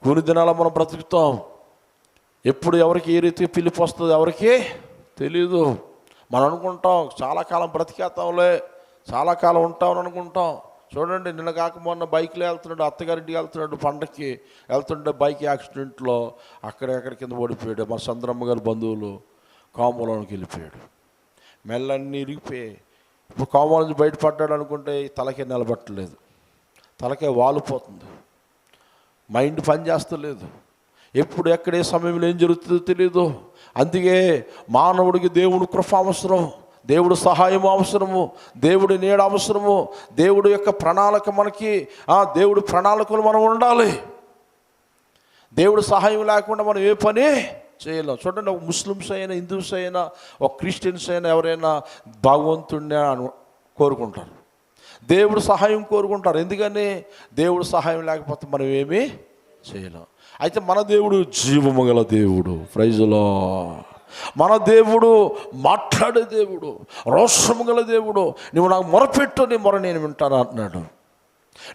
కొన్ని దినాలు మనం బ్రతుకుతాం. ఎప్పుడు ఎవరికి ఏ రీతిగా పిలుపు వస్తుంది ఎవరికి తెలీదు. మనం అనుకుంటాం చాలా కాలం బ్రతికేస్తాంలే, చాలా కాలం ఉంటామని అనుకుంటాం. చూడండి, నిన్న కాక మొన్న బైక్లో వెళ్తున్నాడు, అత్తగారింటికి వెళ్తున్నాడు, పండక్కి వెళ్తుంటే బైక్ యాక్సిడెంట్లో అక్కడెక్కడ కింద ఓడిపోయాడు. మా చంద్రమ్మ గారి బంధువులు కాములోనికి వెళ్ళిపోయాడు. మెల్లన్నీ ఇరిగిపోయాయి. ఇప్పుడు కోమా నుంచి బయటపడ్డాడు అనుకుంటే తలకే నిలబట్టలేదు, తలకే వాలిపోతుంది, మైండ్ పని చేస్తలేదు, ఎప్పుడు ఎక్కడే సమయంలో ఏం జరుగుతుందో తెలియదు. అందుకే మానవుడికి దేవుడు కృప అవసరం, దేవుడు సహాయం అవసరము, దేవుడి నీడ అవసరము, దేవుడు యొక్క ప్రణాళిక మనకి, దేవుడి ప్రణాళికలు మనం ఉండాలి. దేవుడు సహాయం లేకుండా మనం ఏ పని చేయలేం. చూడండి, ఒక ముస్లిమ్స్ అయినా, హిందూస్ అయినా, ఒక క్రిస్టియన్స్ అయినా ఎవరైనా భగవంతుడిని కోరుకుంటారు, దేవుడు సహాయం కోరుకుంటారు. ఎందుకని? దేవుడు సహాయం లేకపోతే మనం ఏమీ చేయలేం. అయితే మన దేవుడు జీవము గల దేవుడు, ప్రైజులో. మన దేవుడు మాట్లాడే దేవుడు, రోషము గల దేవుడు. నువ్వు నాకు మొరపెట్టు, నీ మొర నేను వింటాను అంటున్నాడు.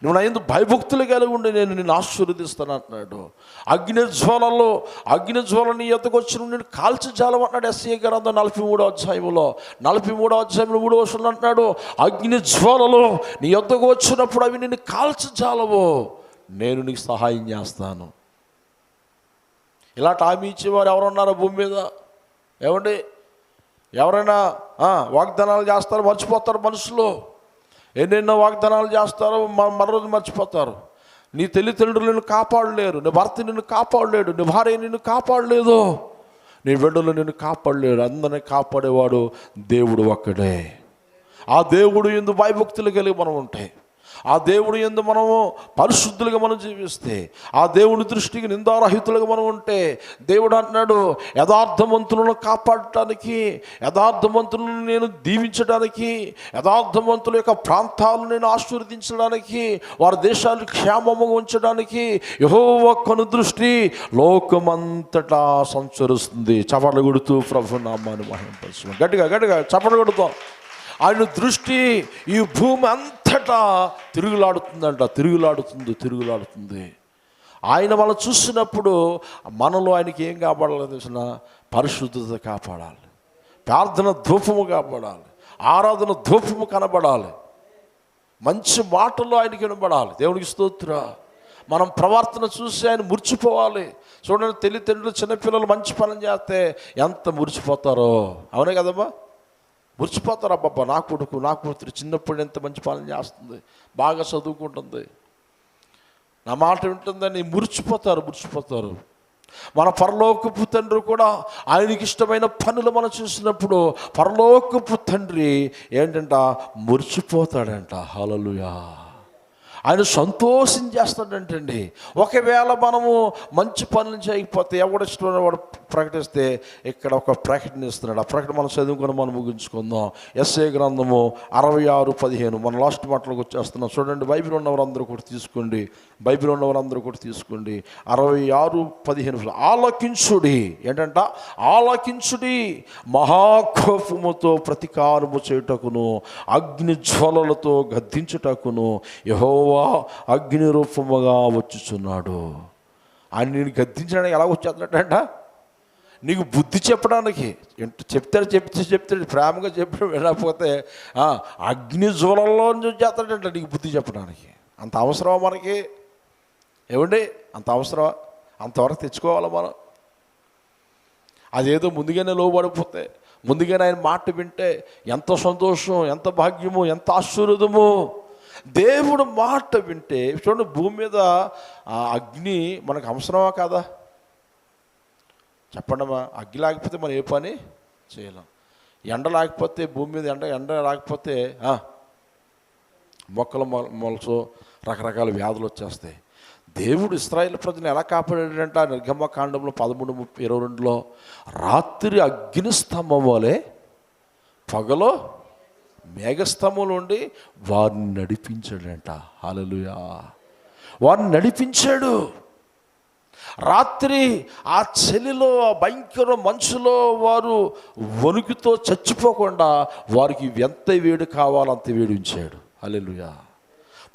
నువ్వు నా యందు భయభక్తులు కలిగి ఉండి నేను నిన్ను ఆశీర్వదిస్తాను అంటున్నాడు. అగ్నిజ్వాల నీ ఎద్దకు వచ్చి నేను కాల్చి జాలమంటున్నాడు. యెషయా గ్రంథం 43వ అధ్యాయంలో 3వ వచనంలో అంటున్నాడు, అగ్నిజ్వాలలో నీ ఎద్దకు వచ్చినప్పుడు అవి నిన్ను కాల్చి జాలవు, నేను నీకు సహాయం చేస్తాను. ఇలాంటి హామీ ఇచ్చేవారు ఎవరున్నారో భూమి మీద? ఏమండి, ఎవరైనా వాగ్దానాలు చేస్తారు, మర్చిపోతారు. మనుషులు ఎన్నెన్నో వాగ్దానాలు చేస్తారో మరోజు మర్చిపోతారు. నీ తల్లిదండ్రులు నిన్ను కాపాడలేరు, నీ భర్త నిన్ను కాపాడలేడు, నీ భార్య నిన్ను కాపాడలేదు, నీ బిడ్డలు నిన్ను కాపాడలేడు. అందరినీ కాపాడేవాడు దేవుడు ఒక్కడే. ఆ దేవుడు యందు భయభక్తులు కలిగి మనం ఉంటాయి, ఆ దేవుడు యందు మనము పరిశుద్ధులుగా మనం జీవిస్తే, ఆ దేవుని దృష్టికి నిందారహితులుగా మనం ఉంటే, దేవుడు అంటున్నాడు యథార్థవంతులను కాపాడటానికి, యథార్థవంతులను నేను దీవించడానికి, యథార్థవంతుల యొక్క ప్రాంతాలను నేను ఆశీర్వదించడానికి, వారి దేశాన్ని క్షేమముగా ఉంచడానికి యెహోవా కనుదృష్టి లోకమంతటా సంచరిస్తుంది. చపట్లు కొడుతూ ప్రభు నామాన్ని మహిమపరుస్తున్నాం. గట్టిగా గట్టిగా చపట్లు కొడుతాం. ఆయన దృష్టి ఈ భూమి అంతటా తిరుగులాడుతుంది. ఆయన మనం చూసినప్పుడు మనలో ఆయనకి ఏం కాపాడాలి తెలిసిన? పరిశుద్ధత కాపాడాలి, ప్రార్థన ధూపము కాపాడాలి, ఆరాధన ధూపము కనబడాలి, మంచి మాటలు ఆయనకి వినబడాలి. దేవునికి స్తోత్రం. మనం ప్రవర్తన చూసి ఆయన మురిచిపోవాలి. చూడండి, తల్లిదండ్రులు చిన్నపిల్లలు మంచి పనులు చేస్తే ఎంత మురిచిపోతారో, అవునే కదమ్మా? మురిచిపోతారు. అబ్బబ్బా, నా కొడుకు నా కూతురు చిన్నప్పుడు ఎంత మంచి పాలన చేస్తుంది, బాగా చదువుకుంటుంది, నా మాట వింటుందని మురిచిపోతారు. మన పరలోకపు తండ్రి కూడా ఆయనకి ఇష్టమైన పనులు మనం చూసినప్పుడు పరలోకపు తండ్రి ఏంటంట? మురిచిపోతాడంట. హల్లెలూయా. ఆయన సంతోషించేస్తాడంటండి. ఒకవేళ మనము మంచి పనులు చేయకపోతే, ఎవడిష్టమైన వాడు ప్రకటిస్తే, ఇక్కడ ఒక ప్రకటన ఇస్తున్నాడు. ఆ ప్రకటన మనం చదువుకొని మనం ముగించుకుందాం. యెషయా గ్రంథము 66:15. మన లాస్ట్ మాటలకు వచ్చేస్తున్నాం. చూడండి, బైబిల్ ఉన్నవారందరూ కూడా తీసుకోండి, 66:15. ఆలకించుడి, ఏంటంట? ఆలకించుడి, మహాకోపముతో ప్రతీకారము చేయుటకును అగ్నిజ్వాలలతో గద్దించుటకును యెహోవా అగ్ని రూపముగా వచ్చుచున్నాడు. ఆయన నేను గద్దించడానికి ఎలా వచ్చేస్తున్నాడంట? నీకు బుద్ధి చెప్పడానికి. చెప్తాడు ప్రేమగా చెప్పడం వినకపోతే అగ్ని జ్వాలల్లో చేస్తాడంట నీకు బుద్ధి చెప్పడానికి. అంత అవసరమా మనకి? ఏమండి, అంత అవసరమా? అంతవరకు తెచ్చుకోవాలా మనం? అదేదో ముందుగానే లోబడిపోతే, ముందుగానే ఆయన మాట వింటే ఎంత సంతోషం, ఎంత భాగ్యము, ఎంత ఆశీర్వాదము. దేవుడు మాట వింటే చూడండి, భూమి మీద అగ్ని మనకు అవసరమా కాదా? చెప్పండమ్మా. అగ్ని లేకపోతే మనం ఏ పని చేయలేం. ఎండ లేకపోతే, భూమి మీద ఎండ లేకపోతే మొక్కలు మొలసో రకరకాల వ్యాధులు వచ్చేస్తాయి. దేవుడు ఇశ్రాయేలు ప్రజలను ఎలా కాపాడాడంట? నిర్గమకాండంలో 13:22లో రాత్రి అగ్నిస్తంభం వలె, పగలో మేఘస్తంభం నుండి వారిని నడిపించాడంట. హల్లెలూయా. వారిని నడిపించాడు. రాత్రి ఆ చలిలో, ఆ భయంకర మంచులో వారు వణుకుతో చచ్చిపోకుండా వారికి ఎంత వేడి కావాలో అంత వేడి ఉంచాడు. హల్లెలూయా.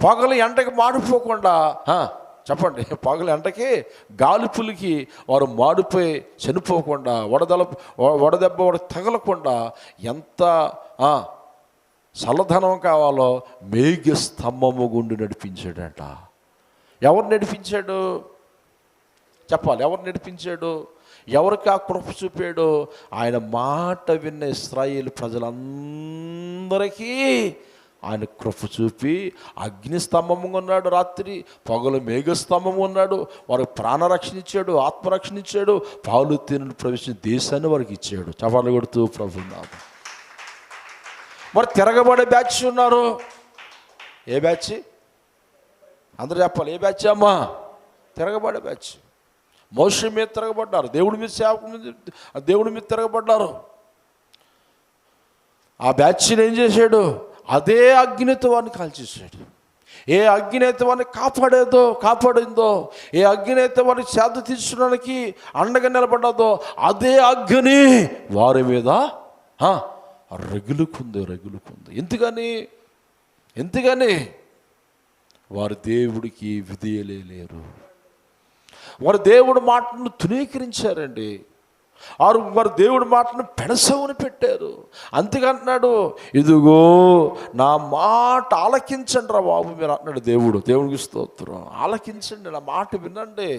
పగలు ఎండకి మాడిపోకుండా, చెప్పండి, పగలు ఎండకి గాలిపులికి వారు మాడిపోయి చనిపోకుండా, వడదెబ్బ వాడికి తగలకుండా ఎంత చల్లదనం కావాలో మేఘ స్తంభము గుండి నడిపించాడంట. ఎవరు నడిపించాడు? చెప్పాలి, ఎవరు నడిపించాడు? ఎవరికి ఆ కృప చూపాడు? ఆయన మాట విన్న ఇశ్రాయేలు ప్రజలందరూ అందరికీ ఆయన కృప చూపి అగ్ని స్తంభంగా ఉన్నాడు, రాత్రి పగలు మేఘస్తంభంగా ఉన్నాడు. వారికి ప్రాణరక్షణ ఇచ్చాడు, ఆత్మరక్షణ ఇచ్చాడు, పాలు తేనెలు ప్రవేశించిన దేశాన్ని వారికి ఇచ్చాడు. చపాలు కొడుతూ ప్రభున్నాడు. మరి తిరగబడే బ్యాచ్ ఉన్నారు. ఏ బ్యాచ్? అందరూ చెప్పాలి, ఏ బ్యాచ్ అమ్మా? తిరగబడే బ్యాచ్. మోషే మీద తిరగబడ్డారు, దేవుడి మీద సేవకు మీద, దేవుడి మీద తిరగబడ్డారు. ఆ బ్యాచ్ని ఏం చేశాడు? అదే అగ్నితో వాడిని కాల్చేసాడు. ఏ అగ్ని అయితే వాడిని కాపాడిందో, ఏ అగ్ని అయితే వాడిని సేద తీర్చడానికి అండగా నిలబడ్డదో, అదే అగ్ని వారి మీద రగులుకుంది. ఎందుకని వారు దేవుడికి విధేయులేరు. వారు దేవుడి మాటను తృణీకరించారండి. వారు దేవుడి మాటను పెడసవుని పెట్టారు. అంతేకంటున్నాడు, ఇదిగో నా మాట ఆలకించండి రా బాబు మీరు అంటున్నాడు దేవుడు. దేవుడికి స్తోత్రం. ఆలకించండి, నా మాట వినండి.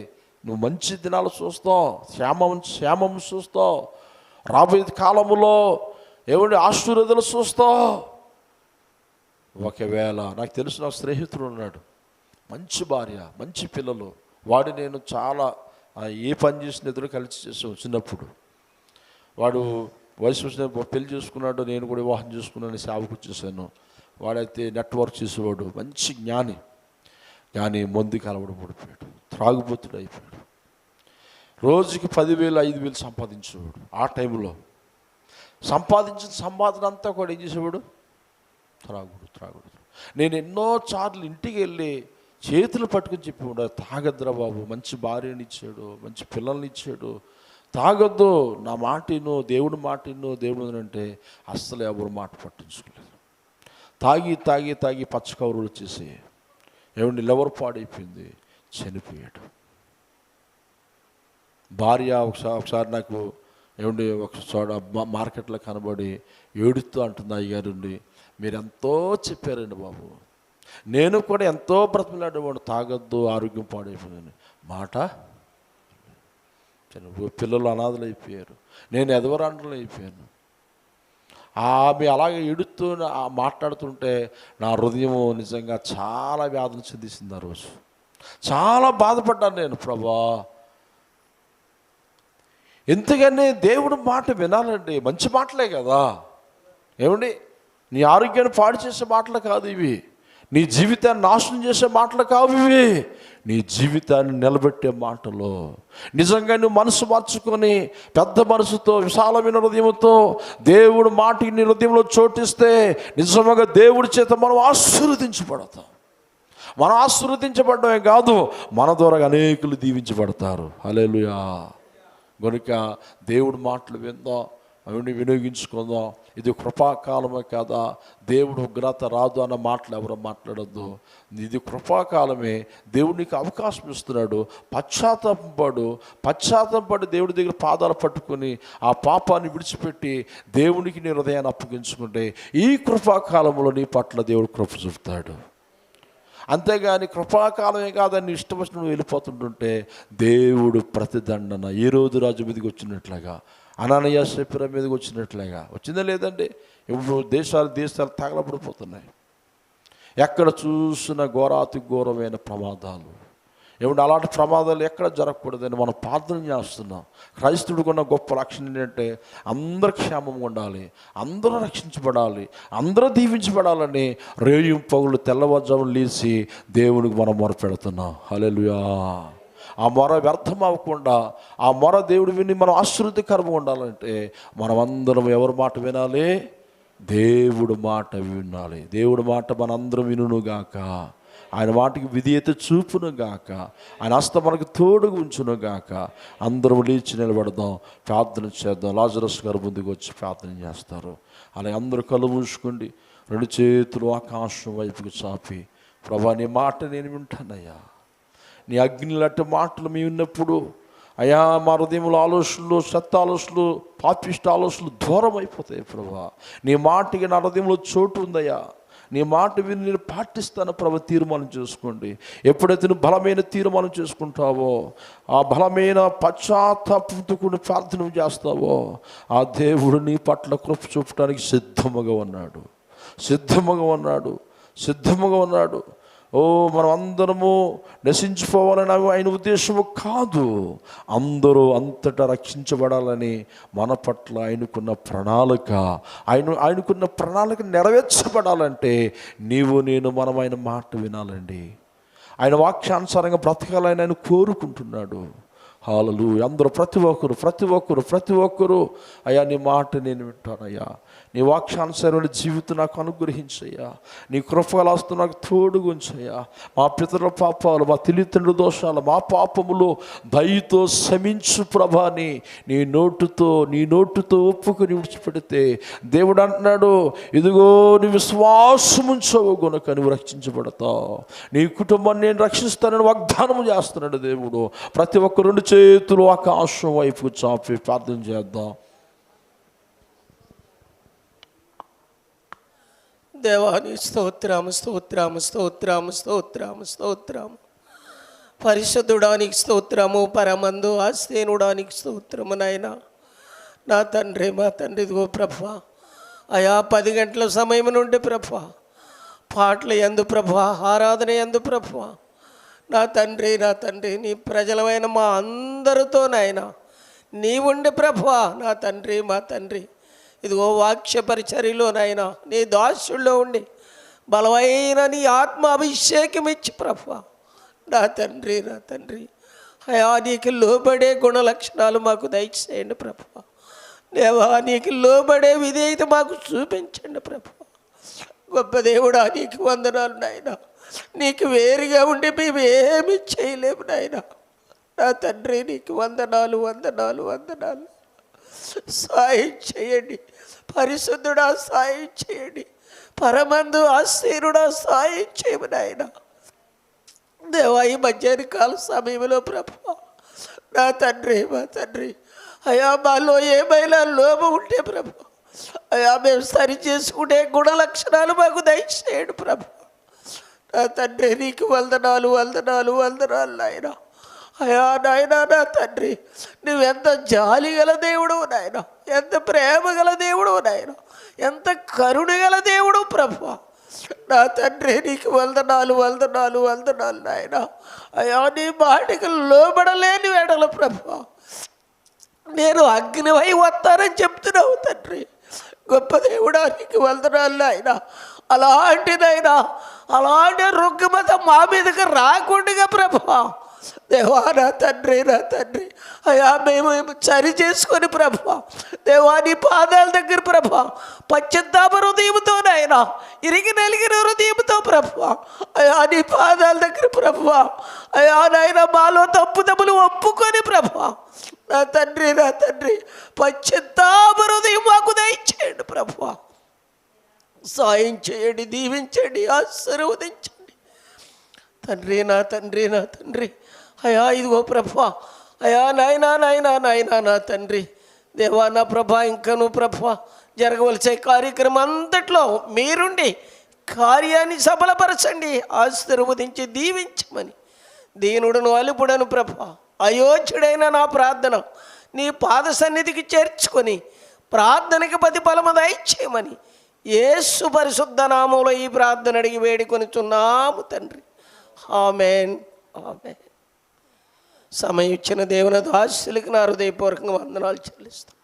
నువ్వు మంచి దినాలు చూస్తావు, క్షేమం చూస్తావు, రాబోయే కాలంలో ఏమండి ఆశీర్వాదాలు చూస్తావు. ఒకవేళ నాకు తెలిసిన స్నేహితుడు ఉన్నాడు, మంచి భార్య, మంచి పిల్లలు. వాడు నేను చాలా ఏ పని చేసిన ఎదురు కలిసి చేసాం. చిన్నప్పుడు వాడు వయసు వచ్చిన పెళ్లి చేసుకున్నాడు, నేను కూడా వివాహం చేసుకున్నాను, సేవకు వచ్చేసాను. వాడైతే నెట్వర్క్ చేసేవాడు, మంచి జ్ఞాని. మందుకి అలవాటు పడిపోయాడు, త్రాగుబోతుడు అయిపోయాడు. రోజుకి 10,000 5,000 సంపాదించేవాడు. ఆ టైంలో సంపాదించిన సంపాదన అంతా కూడా ఏం చేసేవాడు? త్రాగుడు. నేను ఎన్నో సార్లు ఇంటికి వెళ్ళి చేతులు పట్టుకుని చెప్పి, తాగద్దురా బాబు, మంచి భార్యని ఇచ్చాడు, మంచి పిల్లల్ని ఇచ్చాడు, తాగొద్దు, నా మాట విను, దేవుడి మాట విను, దేవుడు అంటే అస్సలు ఎవరు మాట పట్టించుకోలేదు. తాగి పచ్చ కౌరులు వచ్చేసి ఏమండి లివర్ పాడైపోయింది, చనిపోయాడు. భార్య ఒకసారి నాకు ఏమండి ఒకసారి మార్కెట్లో కనబడి ఏడుస్తూ అంటుంది, అయ్యారండి మీరు ఎంతో చెప్పారండి బాబు, నేను కూడా ఎంతో బ్రతిమలాడేవాడు, తాగొద్దు ఆరోగ్యం పాడైపోయిందని. మాట పిల్లలు అనాథలు అయిపోయారు, నేను ఎదవరాండ్రులు అయిపోయాను. ఆమె అలాగే ఎడుతూ మాట్లాడుతుంటే నా హృదయం నిజంగా చాలా వ్యాధులు చెందిసింది. ఆ రోజు చాలా బాధపడ్డాను నేను. ప్రభా, ఎందుకని దేవుడు మాట వినాలండి, మంచి మాటలే కదా. ఏమండి, నీ ఆరోగ్యాన్ని పాడు చేసే మాటలు కాదు ఇవి, నీ జీవితాన్ని నాశనం చేసే మాటలు కావు ఇవి, నీ జీవితాన్ని నిలబెట్టే మాటలు. నిజంగా నువ్వు మనసు మార్చుకొని పెద్ద మనసుతో విశాలమైన హృదయంతో దేవుడు మాటకి నీ హృదయంలో చోటిస్తే నిజంగా దేవుడి చేత మనం ఆశీర్వదించబడతాం. మనం ఆశీర్వదించబడమే కాదు, మన ద్వారా అనేకులు దీవించబడతారు. హల్లెలూయా. కనుక దేవుడి మాటలు విందాం, అవన్నీ వినియోగించుకుందాం. ఇది కృపాకాలమే కదా, దేవుడు ఉగ్రత రాదు అన్న మాటలు ఎవరో మాట్లాడద్దు. ఇది కృపాకాలమే, దేవుడికి అవకాశం ఇస్తున్నాడు. పశ్చాత్తాపడి దేవుడి దగ్గర పాదాలు పట్టుకొని ఆ పాపాన్ని విడిచిపెట్టి దేవునికి నీ హృదయాన్ని అప్పగించుకుంటే ఈ కృపాకాలంలో నీ పట్ల దేవుడు కృప చూపుతాడు. అంతేగాని కృపాకాలమే కాదని ఇష్టం వచ్చిన నువ్వు వెళ్ళిపోతుంటుంటే దేవుడు ప్రతిదండన ఏ రోజు రాజు మీదకి వచ్చినట్లుగా, అనానీయ సఫీరా మీదకి వచ్చినట్లుగా వచ్చిందా లేదండి? ఇప్పుడు దేశాలు తగలబడిపోతున్నాయి. ఎక్కడ చూసిన ఘోరాతి ఘోరమైన ప్రమాదాలు. ఏమంటే అలాంటి ప్రమాదాలు ఎక్కడ జరగకూడదని మనం ప్రార్థన చేస్తున్నాం. క్రైస్తవుడికున్న గొప్ప లక్షణం ఏంటంటే అందరూ క్షేమంగా ఉండాలి, అందరూ రక్షించబడాలి, అందరూ దీవించబడాలని రేయు పగులు తెల్లవారుజామున లేచి దేవునికి మనం మొరపెడుతున్నాం. హల్లెలూయా. ఆ మొర వ్యర్థం అవ్వకుండా ఆ మొర దేవుడు విని మనం ఆశీర్వాదకరంగా ఉండాలంటే మనం అందరం ఎవరి మాట వినాలి? దేవుడు మాట వినాలి. దేవుడి మాట మనందరం వినుగాక, ఆయన మాటకి విధేయత చూపునుగాక, ఆయన హస్తం మనకు తోడుగా ఉంచునుగాక. అందరం లేచి నిలబడదాం, ప్రార్థన చేద్దాం. లాజరస్ గారు ముందుకు వచ్చి ప్రార్థన చేస్తారు. అలాగే అందరూ కళ్ళు మూసుకోండి, 2 చేతులు ఆకాశం వైపుకి చాపి, ప్రభా నీ మాట నేను వింటానయ్యా. నీ అగ్ని లాంటి మాటలు మేము విన్నప్పుడు అయ్యా మా హృదయంలో ఆలోచనలు, సత్త ఆలోచనలు, పాపిష్ట ఆలోచనలు దూరం అయిపోతాయి. ప్రభా నీ మాటకి నా హృదయంలో చోటు ఉందయ్యా. నీ మాట విని నేను పాటిస్తాను ప్రభు. తీర్మానం చేసుకోండి. ఎప్పుడైతే నువ్వు బలమైన తీర్మానం చేసుకుంటావో, ఆ బలమైన పశ్చాత్తాపంతో ప్రార్థన చేస్తావో, ఆ దేవుడు నీ పట్ల కృప చూపడానికి సిద్ధముగా ఉన్నాడు. సిద్ధముగా ఉన్నాడు, సిద్ధముగా ఉన్నాడు. ఓ మనం అందరము నశించిపోవాలని ఆయన ఉద్దేశము కాదు, అందరూ అంతటా రక్షించబడాలని మన పట్ల ఆయనకున్న ప్రణాళిక. ఆయనకున్న ప్రణాళిక నెరవేర్చబడాలంటే నీవు నేను మనం ఆయన మాట వినాలండి. ఆయన వాక్యానుసారంగా బ్రతకాలని ఆయన కోరుకుంటున్నాడు. హల్లెలూయా. అందరూ ప్రతి ఒక్కరు అయ్యా నీ మాట నేను వింటానయ్యా, నీ వాక్యానుసారమైన జీవితం నాకు అనుగ్రహించయ్యా, నీ కృపగలాస్తూ నాకు తోడుగుంచయ్యా. మా పితరుల పాపాలు, మా తల్లిదండ్రుల దోషాలు, మా పాపములు దయతో క్షమించు ప్రభాని నీ నోటుతో ఒప్పుకొని విడిచిపెడితే దేవుడు అంటున్నాడు, ఇదిగో నీ విశ్వాసముంచవు గనుక నువ్వు రక్షించబడతావు, నీ కుటుంబాన్ని నేను రక్షిస్తానని వాగ్దానం చేస్తున్నాడు దేవుడు. ప్రతి ఒక్క రెండు చేతులు ఆకాశం వైపు చాపి ప్రార్థన చేద్దాం.
దేవాని స్తోత్రము స్తోత్రము స్తోత్రము స్తోత్రము స్తోత్రము. పరిశుద్ధుడానికి స్తోత్రము, పరమందు ఆస్తేనుడానికి స్తోత్రము. నాయన నా తండ్రి, మా తండ్రి, ఇదిగో ప్రభా అయా 10 గంటల సమయం నుండి ప్రభా పాటలు ఎందు ప్రభా, ఆరాధన ఎందు ప్రభా, నా తండ్రి నీ ప్రజలమైన మా అందరితో నాయన నీ ఉండి ప్రభా, నా తండ్రి, మా తండ్రి, ఇదిగో వాక్య పరిచర్యలో నాయన నీ దాసుల్లో ఉండి బలమైన నీ ఆత్మ అభిషేకం ఇచ్చి ప్రభా, నా తండ్రి అయా నీకు లోబడే గుణ లక్షణాలు మాకు దయచేయండి ప్రభా. దేవా నీకు లోబడే విధేయత మాకు చూపించండి ప్రభా. గొప్ప దేవుడా నీకు వందనాలు నాయన. నీకు వేరుగా ఉండి మేము ఏమి చేయలేము నాయన. నా తండ్రి నీకు వందనాలు. సాయం చేయండి పరిశుద్ధుడా, సాయం చేయండి పరమందు ఆశీనుడా, సాయం చేయము నాయన. దేవా ఈ మధ్యాహ్న కాల సమయంలో ప్రభా, నా తండ్రి, మా తండ్రి, అయా మాలో ఏమైనా లోపం ఉంటే ప్రభా, అయా మేము సరి చేసుకునే గుణ లక్షణాలు మాకు దయచేయండి ప్రభా. నా తండ్రి నీకు వందనాలు నాయన. అయా నాయన, నా తండ్రి నువ్వెంత జాలి గల దేవుడు నాయన, ఎంత ప్రేమ గల దేవుడు నాయన, ఎంత కరుణ గల దేవుడు ప్రభా. నా తండ్రి నీకు వందనాలు నాయన. అయా నీ మాటకు లోబడలేని వెడల ప్రభా నేను అగ్నివై వస్తానని చెప్తున్నావు తండ్రి. గొప్ప దేవుడా నీకు వందనాలు నాయన. అలాంటి రుగ్మత మా మీదకి రాకుండా ప్రభా, దేవా నా తండ్రి అయా మేము సరి చేసుకొని ప్రభా, దేవా నీ పాదాల దగ్గర ప్రభా పశ్చాత్తాప హృదయంతో నాయన, ఇరిగి నలిగిన హృదయంతో ప్రభా, అయా నీ పాదాల దగ్గర ప్రభా, అయా నాయన మాలో తప్పుదమ్ములు ఒప్పుకొని ప్రభా, నా తండ్రి పశ్చాత్తాప హృదయం మాకు దయచేయండి ప్రభా. సాయం చేయండి, దీవించండి, ఆశీర్వదించండి తండ్రి. నా తండ్రి అయా ఇదిగో ప్రభా, అయా నాయనా నా తండ్రి, దేవా నా ప్రభా, ఇంకను ప్రభా జరగవలసే కార్యక్రమం అంతట్లో మీరుండి కార్యాన్ని సఫలపరచండి, ఆశీర్వదించి దీవించమని దీనుడును అలుపుడను ప్రభా, అయోధ్యుడైన నా ప్రార్థన నీ పాద సన్నిధికి చేర్చుకొని ప్రార్థనకి ప్రతిఫలము దయచేయమని యేసు పరిశుద్ధ నామములో ఈ ప్రార్థన అడిగి వేడుకొనుచున్నాము తండ్రి. ఆమేన్. సమయం ఇచ్చిన దేవుని దాసులకు నా హృదయపూర్వకంగా వందనాలు చెల్లిస్తాను.